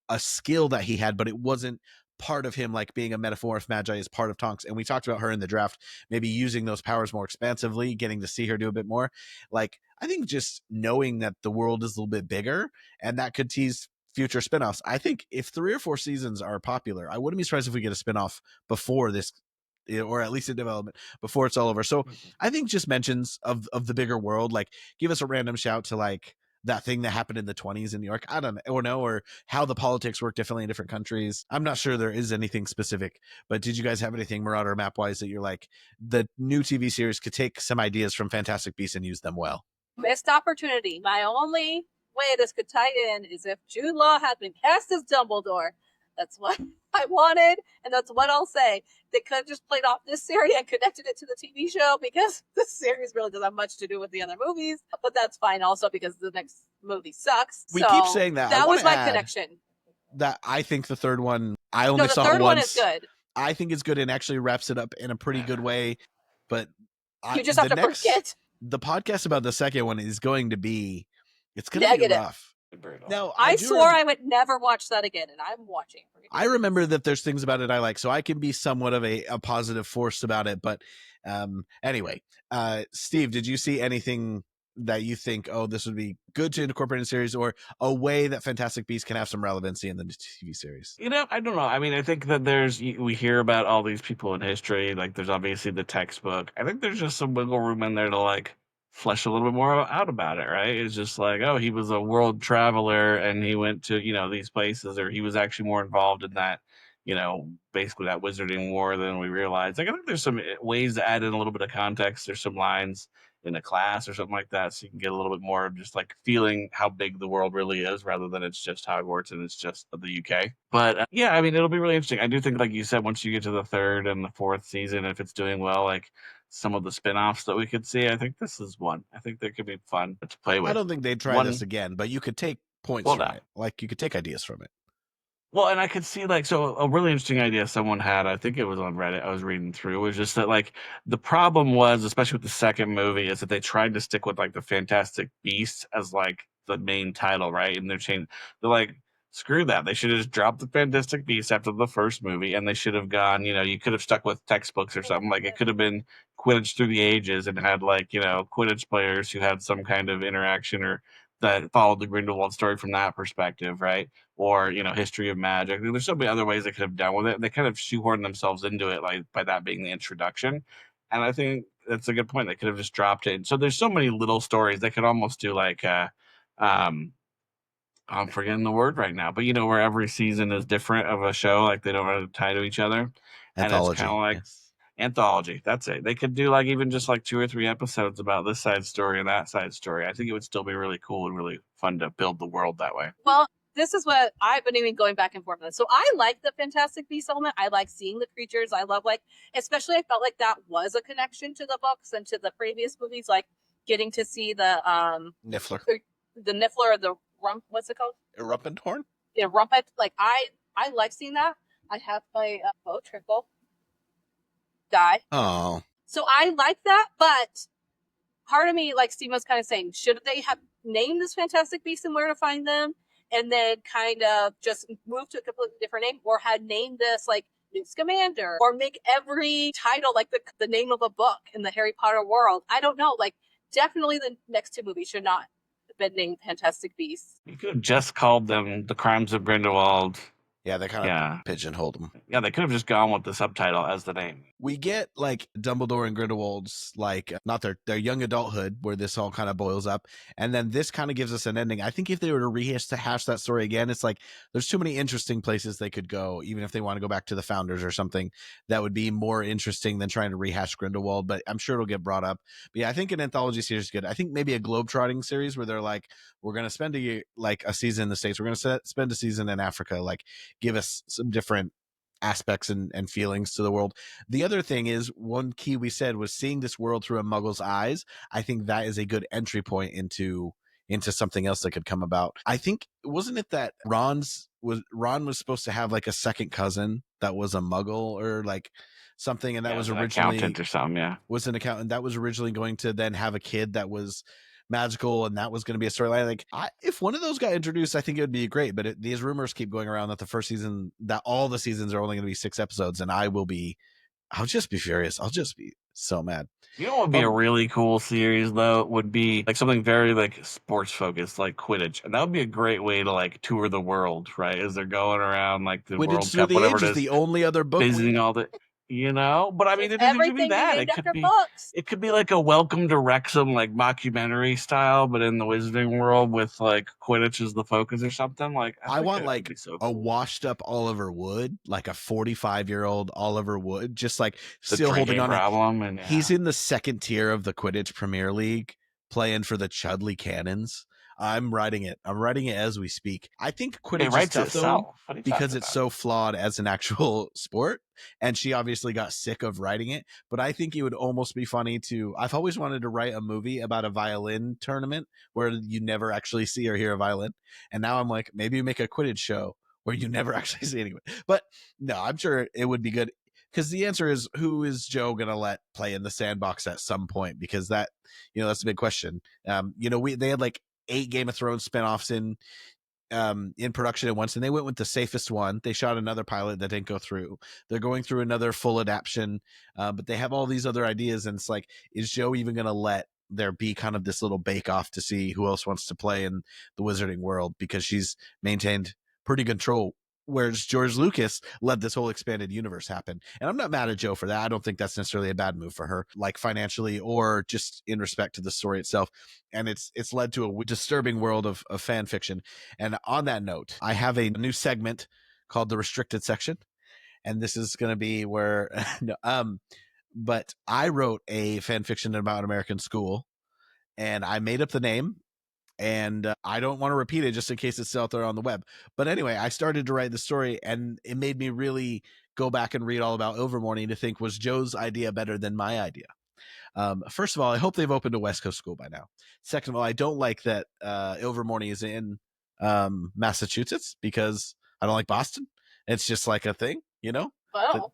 a skill that he had, but it wasn't part of him, like being a Metamorph Magi is part of Tonks. And we talked about her in the draft, maybe using those powers more expansively, getting to see her do a bit more. Like, I think just knowing that the world is a little bit bigger and that could tease future spinoffs. I think if 3 or 4 seasons are popular, I wouldn't be surprised if we get a spinoff before this, or at least in development before it's all over. So I think just mentions of the bigger world, like give us a random shout to like that thing that happened in the 20s in New York. I don't know, or how the politics work differently in different countries. I'm not sure there is anything specific, but did you guys have anything Marauder map wise that you're like, the new TV series could take some ideas from Fantastic Beasts and use them well? Missed opportunity. My only way this could tie in is if Jude Law had been cast as Dumbledore. That's what I wanted, and that's what I'll say. They could have just played off this series and connected it to the TV show, because this series really doesn't have much to do with the other movies, but that's fine also because the next movie sucks. We keep saying that. That was my connection. That I think the third one, I only saw it once. The third one is good. I think it's good and actually wraps it up in a pretty good way, but you just have to forget. The podcast about the second one is going to be, it's going to be rough. Now, I swore I would never watch that again, and I'm watching. I remember that there's things about it I like, so I can be somewhat of a positive force about it. But anyway, Steve, did you see anything that you think, oh, this would be good to incorporate in the series, or a way that Fantastic Beasts can have some relevancy in the TV series? I don't know. I mean, I think that we hear about all these people in history. Like, there's obviously the textbook. I think there's just some wiggle room in there to like flesh a little bit more out about it, right? It's just like, oh, he was a world traveler and he went to, these places, or he was actually more involved in that, basically that wizarding war than we realized. Like, I think there's some ways to add in a little bit of context. There's some lines in a class or something like that, so you can get a little bit more of just like feeling how big the world really is, rather than it's just Hogwarts and it's just the UK. But yeah, I mean, it'll be really interesting. I do think, like you said, once you get to the 3rd and the 4th season, if it's doing well, like some of the spin-offs that we could see, I think this is one. I think that could be fun to play with. I don't think they'd try this again, but you could take points from it. Like, you could take ideas from it. Well, and I could see, like, so a really interesting idea someone had, I think it was on Reddit, I was reading through, was just that, like, the problem was, especially with the second movie, is that they tried to stick with, like, the Fantastic Beasts as, like, the main title, right? And they're like, screw that. They should have just dropped the Fantastic Beasts after the first movie, and they should have gone, you could have stuck with textbooks or something. Like, it could have been Quidditch Through the Ages and had, like, Quidditch players who had some kind of interaction, or that followed the Grindelwald story from that perspective, right? Or, History of Magic. There's so many other ways they could have done with it. They kind of shoehorned themselves into it, like by that being the introduction. And I think that's a good point. They could have just dropped it. So there's so many little stories. They could almost do like I'm forgetting the word right now, but where every season is different of a show, like they don't really tie to each other. And it's kind of like anthology. That's it. They could do like even just like 2 or 3 episodes about this side story and that side story. I think it would still be really cool and really fun to build the world that way. Well, this is what I've been even going back and forth on. So I like the Fantastic Beasts element. I like seeing the creatures. I love especially I felt like that was a connection to the books and to the previous movies, like getting to see the Niffler. The Niffler or the Rump, what's it called? Rumpendorn? Yeah, Rumpet. Like I like seeing that. I have my Trickle guy. Oh. So I like that, but part of me, like Steve was kind of saying, should they have named this Fantastic Beast and where to find them, and then kind of just move to a completely different name, or had named this like Newt Scamander, or make every title like the name of a book in the Harry Potter world? I don't know. Like, definitely the next 2 movies should not have been named Fantastic Beasts. You could have just called them The Crimes of Grindelwald. Yeah, they kind of pigeonholed them. Yeah, they could have just gone with the subtitle as the name. We get like Dumbledore and Grindelwald's like not their young adulthood where this all kind of boils up, and then this kind of gives us an ending. I think if they were to rehash that story again, it's like there's too many interesting places they could go, even if they want to go back to the founders or something that would be more interesting than trying to rehash Grindelwald. But I'm sure it'll get brought up. But yeah, I think an anthology series is good. I think maybe a globetrotting series where they're like, we're going to spend a season in the States, we're going to spend a season in Africa, like give us some different aspects and feelings to the world. The other thing is, one key we said was seeing this world through a muggle's eyes. I think that is a good entry point into something else that could come about. I think, wasn't it that Ron was supposed to have like a second cousin that was a muggle or like something, and that was originally an accountant or something, was an accountant that was originally going to then have a kid that was magical, and that was going to be a storyline. Like, if one of those got introduced, I think it would be great. But these rumors keep going around that the first season, that all the seasons are only going to be 6 episodes, and I'll just be furious. I'll just be so mad. What would be a really cool series though would be like something very like sports focused, like Quidditch, and that would be a great way to like tour the world, right? As they're going around like the Quidditch World Through Cup, the whatever Ages, it is, the only other book visiting all the. But I mean, it doesn't have to be that. It could be like a Welcome to Wrexham, like mockumentary style, but in the Wizarding world with like Quidditch as the focus or something. Like, I want like a washed up Oliver Wood, like a 45-year-old Oliver Wood, just like still holding on. Problem, and he's in the second tier of the Quidditch Premier League, playing for the Chudley Cannons. I'm writing it as we speak. I think Quidditch is tough though, because it's so flawed as an actual sport, and she obviously got sick of writing it. But I think it would almost be funny I've always wanted to write a movie about a violin tournament where you never actually see or hear a violin. And now I'm like, maybe make a Quidditch show where you never actually see anyone. But no, I'm sure it would be good. Because the answer is, who is Joe going to let play in the sandbox at some point? Because that, that's a big question. They had like 8 Game of Thrones spinoffs in production at once, and they went with the safest one. They shot another pilot that didn't go through. They're going through another full adaptation, but they have all these other ideas, and it's like, is Joe even going to let there be kind of this little bake-off to see who else wants to play in the Wizarding world? Because she's maintained pretty control, whereas George Lucas let this whole expanded universe happen. And I'm not mad at Joe for that. I don't think that's necessarily a bad move for her, like financially or just in respect to the story itself. And it's led to a disturbing world of fan fiction. And on that note, I have a new segment called the Restricted Section. And this is going to be where, but I wrote a fan fiction about an American school, and I made up the name. And I don't want to repeat it just in case it's out there on the web. But anyway, I started to write the story, and it made me really go back and read all about Overmorning to think, was Joe's idea better than my idea? First of all, I hope they've opened a West Coast school by now. Second of all, I don't like that Overmorning is in Massachusetts, because I don't like Boston. It's just like a thing, Wow.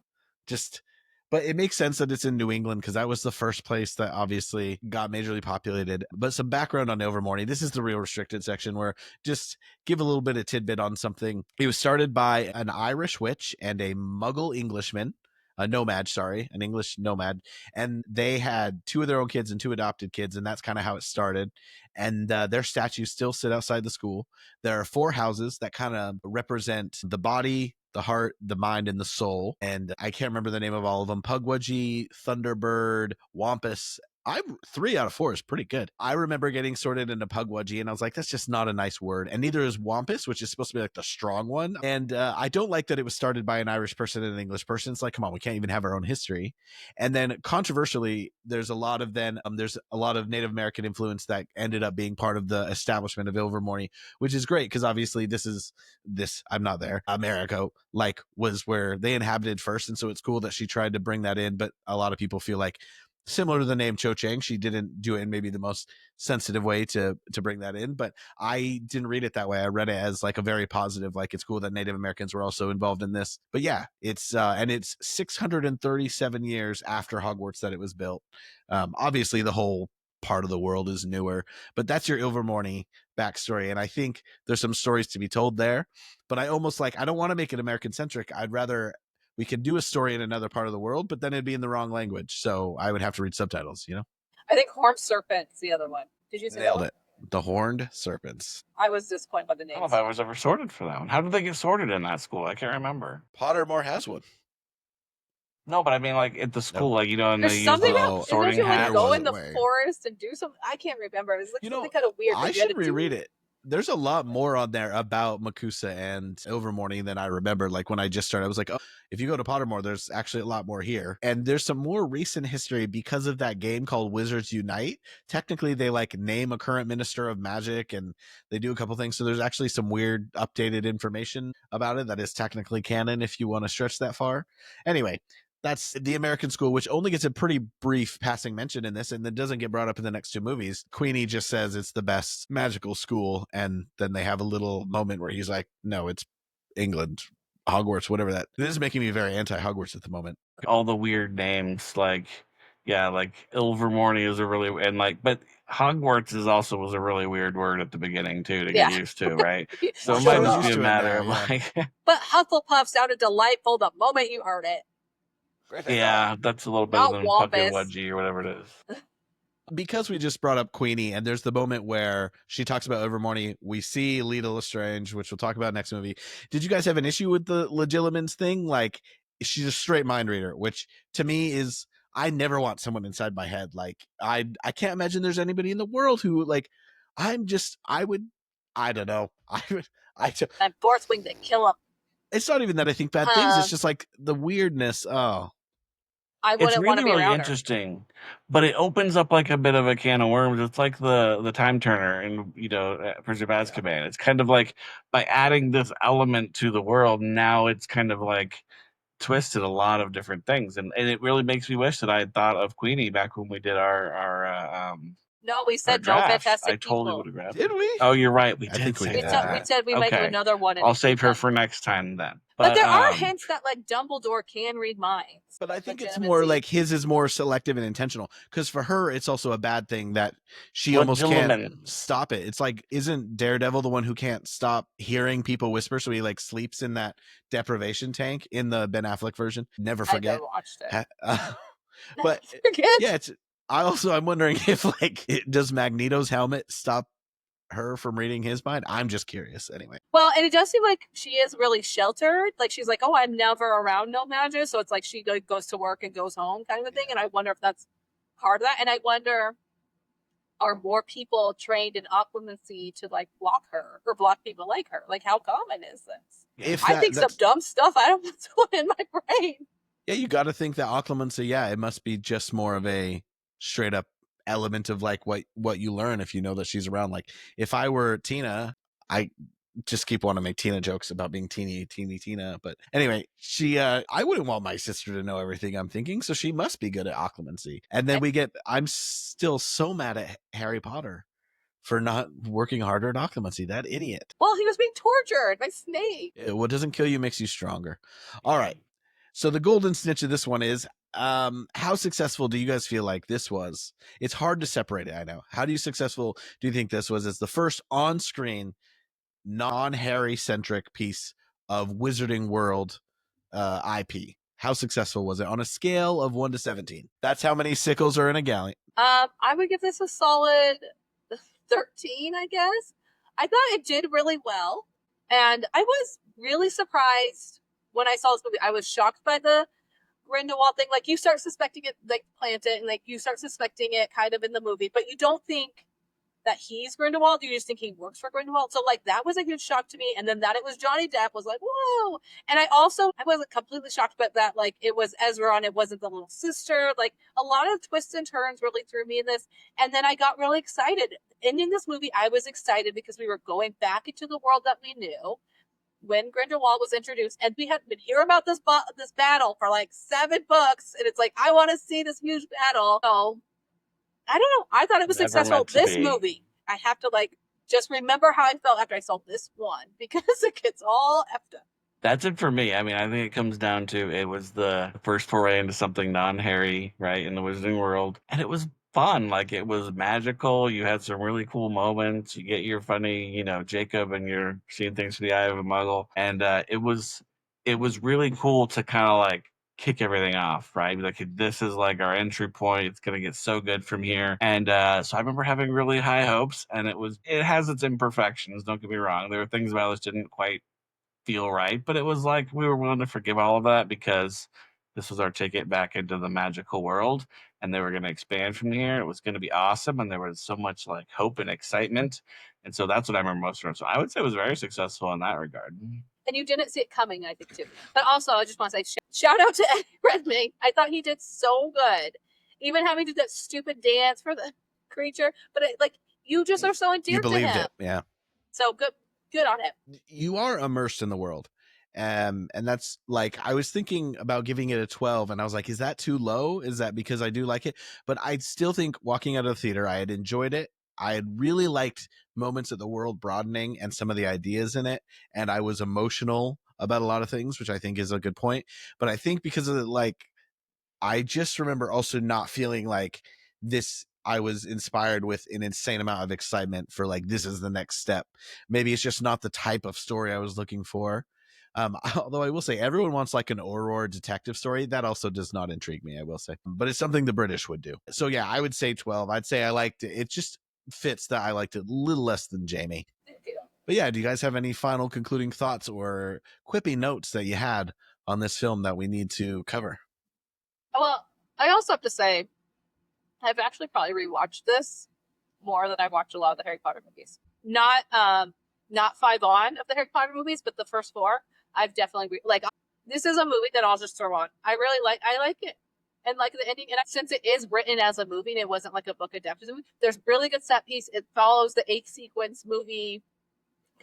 But it makes sense that it's in New England, because that was the first place that obviously got majorly populated. But some background on Overmorning. This is the real restricted section, where just give a little bit of tidbit on something. It was started by an Irish witch and a Muggle Englishman, a nomad, sorry, an English nomad, and they had 2 of their own kids and 2 adopted kids, and that's kind of how it started. And their statues still sit outside the school. There are 4 houses that kind of represent the body, the heart, the mind, and the soul. And I can't remember the name of all of them. Pugwudgie, Thunderbird, Wampus. 3 out of 4 is pretty good. I remember getting sorted into Pugwudgie, and I was like, that's just not a nice word. And neither is Wampus, which is supposed to be like the strong one. And I don't like that it was started by an Irish person and an English person. It's like, come on, we can't even have our own history. And then controversially, there's a lot of Native American influence that ended up being part of the establishment of Ilvermorny, which is great because obviously I'm not there. America was where they inhabited first, and so it's cool that she tried to bring that in. But a lot of people feel like, similar to the name Cho Chang, she didn't do it in maybe the most sensitive way to bring that in, but I didn't read it that way. I read it as like a very positive, like it's cool that Native Americans were also involved in this. But yeah, it's 637 years after Hogwarts that it was built. Obviously the whole part of the world is newer, but that's your Ilvermorny backstory, and I think there's some stories to be told there. But I don't want to make it American centric. I'd rather we could do a story in another part of the world, but then it'd be in the wrong language, so I would have to read subtitles. I think Horned Serpent's the other one. Did you say Nailed that it? The Horned Serpents. I was disappointed by the I names. don't know if I was ever sorted for that one. How did they get sorted in that school? I can't remember. Pottermore has one. No, but I mean, like at the school, and There's they use something the about sorting don't you hat. go in the forest and do something? I can't remember. It's like something kind of weird. I should reread it. There's a lot more on there about Makusa and Ilvermorny than I remember. Like when I just started, I was like, oh, if you go to Pottermore, there's actually a lot more here. And there's some more recent history because of that game called Wizards Unite. Technically, they name a current minister of magic and they do a couple things. So there's actually some weird updated information about it that is technically canon if you want to stretch that far. Anyway, that's the American school, which only gets a pretty brief passing mention in this, and then doesn't get brought up in the next 2 movies. Queenie just says it's the best magical school, and then they have a little moment where he's like, no, it's England, Hogwarts, whatever that. This is making me very anti-Hogwarts at the moment. All the weird names, like Ilvermorny is but Hogwarts was a really weird word at the beginning too to get used to, right? So it might just be a matter of But Hufflepuff sounded delightful the moment you heard it. Yeah, that's a little better than Pugwudgie or whatever it is. Because we just brought up Queenie, and there's the moment where she talks about Ilvermorny, we see Leta Lestrange, which we'll talk about next movie. Did you guys have an issue with the Legilimens thing? Like, she's a straight mind reader, which to me is, I never want someone inside my head. Like, I can't imagine there's anybody in the world who, I don't know. I'm force wing to kill him. It's not even that I think bad things. It's just like the weirdness. Oh. I wouldn't want to be around really interesting, but it opens up like a bit of a can of worms. It's like the time turner in Prisoner of Azkaban. It's kind of like by adding this element to the world, now it's kind of like twisted a lot of different things, and it really makes me wish that I had thought of Queenie back when we did our No, we said no Fantastic I totally would have grabbed. Did we? Oh, you're right. We did. We said we might do another one. I'll save her for next time then. But there are hints that Dumbledore can read minds. But I think it's more like his is more selective and intentional. Because for her, it's also a bad thing that she almost can't stop it. It's like, isn't Daredevil the one who can't stop hearing people whisper? So he sleeps in that deprivation tank in the Ben Affleck version. Never forget. I never watched it. But yeah, I'm wondering if does Magneto's helmet stop her from reading his mind? I'm just curious anyway. Well, and it does seem like she is really sheltered. Like she's like, oh, I'm never around no magic. So it's like she goes to work and goes home kind of a thing. And I wonder if that's part of that. And I wonder, are more people trained in occlumency to block her or block people like her? Like how common is this? I think some dumb stuff I don't want in my brain. Yeah, you got to think that occlumency, it must be just more of a straight up element of what you learn if you know that she's around. Like if I were Tina, I just keep wanting to make Tina jokes about being teeny Tina, but anyway, she I wouldn't want my sister to know everything I'm thinking, so she must be good at occlumency. And then I'm still so mad at Harry Potter for not working harder at occlumency. That idiot. Well, he was being tortured by Snape. What doesn't kill you makes you stronger. All right, so the golden snitch of this one is, how successful do you guys feel like this was? It's hard to separate it, I know. How successful do you think this was as the first on-screen non-Harry centric piece of Wizarding World IP? How successful was it on a scale of 1 to 17? That's how many sickles are in a gallon. I would give this a solid 13, I guess. I thought it did really well. And I was really surprised when I saw this movie. I was shocked by the Grindelwald thing. Like, you start suspecting it, like, planted, and, like, you start suspecting it kind of in the movie, but you don't think that he's Grindelwald. You just think he works for Grindelwald. So, like, that was a huge shock to me. And then that it was Johnny Depp was like, whoa. And I wasn't completely shocked, but that, like, it was Ezra and it wasn't the little sister. Like, a lot of twists and turns really threw me in this. And then I got really excited. Ending this movie, I was excited because we were going back into the world that we knew when Grindelwald was introduced, and we had been hearing about this battle for like 7 books, and it's like, I want to see this huge battle. So I don't know. I thought it was successful. This movie, I have to like just remember how I felt after I saw this one, because it gets all effed up. That's it for me. I mean, I think it comes down to it was the first foray into something non-Harry, right, in the Wizarding world, and it was fun. Like, it was magical. You had some really cool moments. You get your funny, Jacob, and you're seeing things through the eye of a Muggle, and it was really cool to kind of like kick everything off, right? Like, this is like our entry point. It's gonna get so good from here, and so I remember having really high hopes, and it has its imperfections. Don't get me wrong. There were things about this didn't quite feel right, but it was like we were willing to forgive all of that because this was our ticket back into the magical world, and they were going to expand from here. It was going to be awesome, and there was so much like hope and excitement, and so that's what I remember most from it. So I would say it was very successful in that regard. And you didn't see it coming, I think, too. But also, I just want to say shout out to Eddie Redmayne. I thought he did so good, even having to do that stupid dance for the creature. But you just are so endeared to him. You believed it, yeah. So good on him. You are immersed in the world. And that's like, I was thinking about giving it a 12, and I was like, is that too low? Is that because I do like it? But I still think walking out of the theater, I had enjoyed it. I had really liked moments of the world broadening and some of the ideas in it. And I was emotional about a lot of things, which I think is a good point. But I think because of I just remember also not feeling like this, I was inspired with an insane amount of excitement for like, this is the next step. Maybe it's just not the type of story I was looking for. Although I will say everyone wants like an Aurora detective story. That also does not intrigue me, I will say. But it's something the British would do. So yeah, I would say 12. I'd say I liked it. It just fits that I liked it a little less than Jamie. But yeah, do you guys have any final concluding thoughts or quippy notes that you had on this film that we need to cover? Well, I also have to say, I've actually probably rewatched this more than I've watched a lot of the Harry Potter movies. Not 5 on of the Harry Potter movies, but the first 4, I've definitely this is a movie that I'll just throw on. I like it. And like the ending, and since it is written as a movie and it wasn't like a book adapted, there's really good set piece. It follows the 8 sequence movie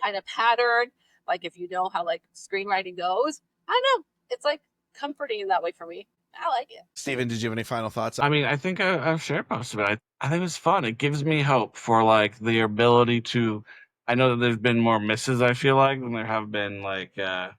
kind of pattern. Like, if you know how like screenwriting goes, I know it's like comforting in that way for me. I like it. Steven, did you have any final thoughts? I mean, I think I've shared most of it. I think it was fun. It gives me hope for like the ability to. I know that there's been more misses, I feel like, than there have been like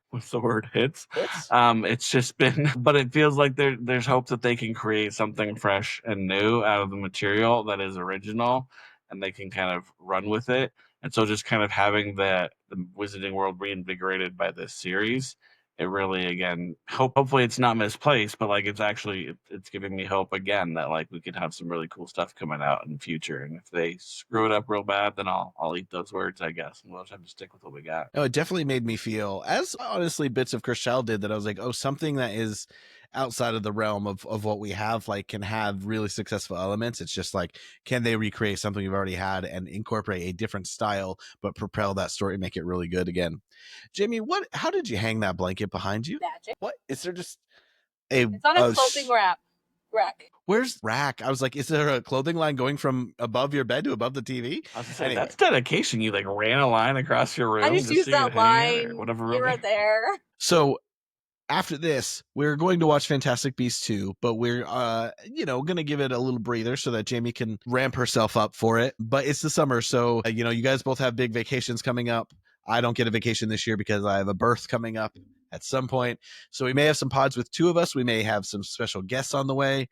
what's the word? Hits. It's just been, but it feels like there's hope that they can create something fresh and new out of the material that is original, and they can kind of run with it. And so just kind of having the Wizarding world reinvigorated by this series, it really, again, hopefully it's not misplaced, but like it's giving me hope again that like we could have some really cool stuff coming out in the future. And if they screw it up real bad, then I'll eat those words, I guess, and we'll just have to stick with what we got. No, it definitely made me feel, as honestly bits of Chriselle did, that I was like, oh, something that is outside of the realm of what we have, like, can have really successful elements. It's just like, can they recreate something you've already had and incorporate a different style, but propel that story and make it really good again? Jamie, how did you hang that blanket behind you? Magic. What? Is there just it's on a clothing rack. Where's rack? I was like, is there a clothing line going from above your bed to above the TV? I was gonna say, anyway. That's dedication. You like ran a line across your room. I just used that line. Whatever room. You were there. So after this, we're going to watch Fantastic Beasts 2, but we're, going to give it a little breather so that Jamie can ramp herself up for it. But it's the summer, so, you guys both have big vacations coming up. I don't get a vacation this year because I have a birth coming up at some point. So we may have some pods with 2 of us. We may have some special guests on the way.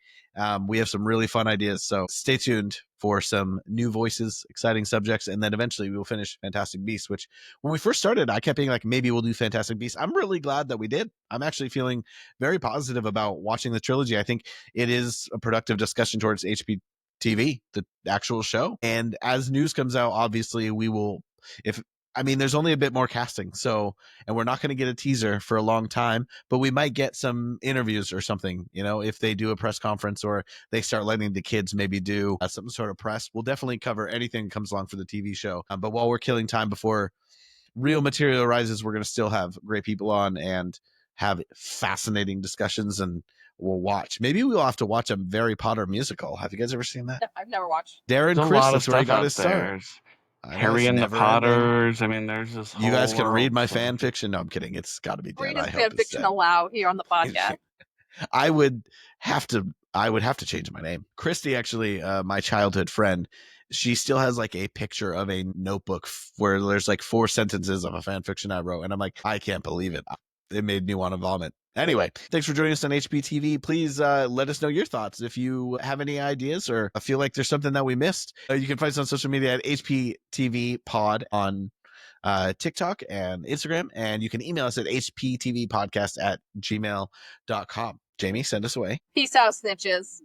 We have some really fun ideas. So stay tuned for some new voices, exciting subjects. And then eventually we will finish Fantastic Beasts, which when we first started, I kept being like, maybe we'll do Fantastic Beasts. I'm really glad that we did. I'm actually feeling very positive about watching the trilogy. I think it is a productive discussion towards HPTV, the actual show. And as news comes out, obviously we will, there's only a bit more casting. So, and we're not going to get a teaser for a long time, but we might get some interviews or something, if they do a press conference or they start letting the kids maybe do some sort of press. We'll definitely cover anything that comes along for the TV show. But while we're killing time before real material arises, we're going to still have great people on and have fascinating discussions, and we'll watch. Maybe we'll have to watch a Harry Potter musical. Have you guys ever seen that? No, I've never watched. Darren There's a Chris, lot of that's where he stuff got out his there. start. Harry and the Potters. There's this whole You guys can read world, my so- fan fiction. No, I'm kidding. It's got to be dead. Reading I hope fan it's fiction dead. aloud here on the podcast. I would have to change my name. Christy, actually, my childhood friend, she still has like a picture of a notebook where there's like 4 sentences of a fan fiction I wrote. And I'm like, I can't believe it. It made me want to vomit. Anyway, thanks for joining us on HPTV. Please let us know your thoughts. If you have any ideas or feel like there's something that we missed, you can find us on social media at HPTVPod on TikTok and Instagram. And you can email us at HPTVPodcast@gmail.com. Jamie, send us away. Peace out, snitches.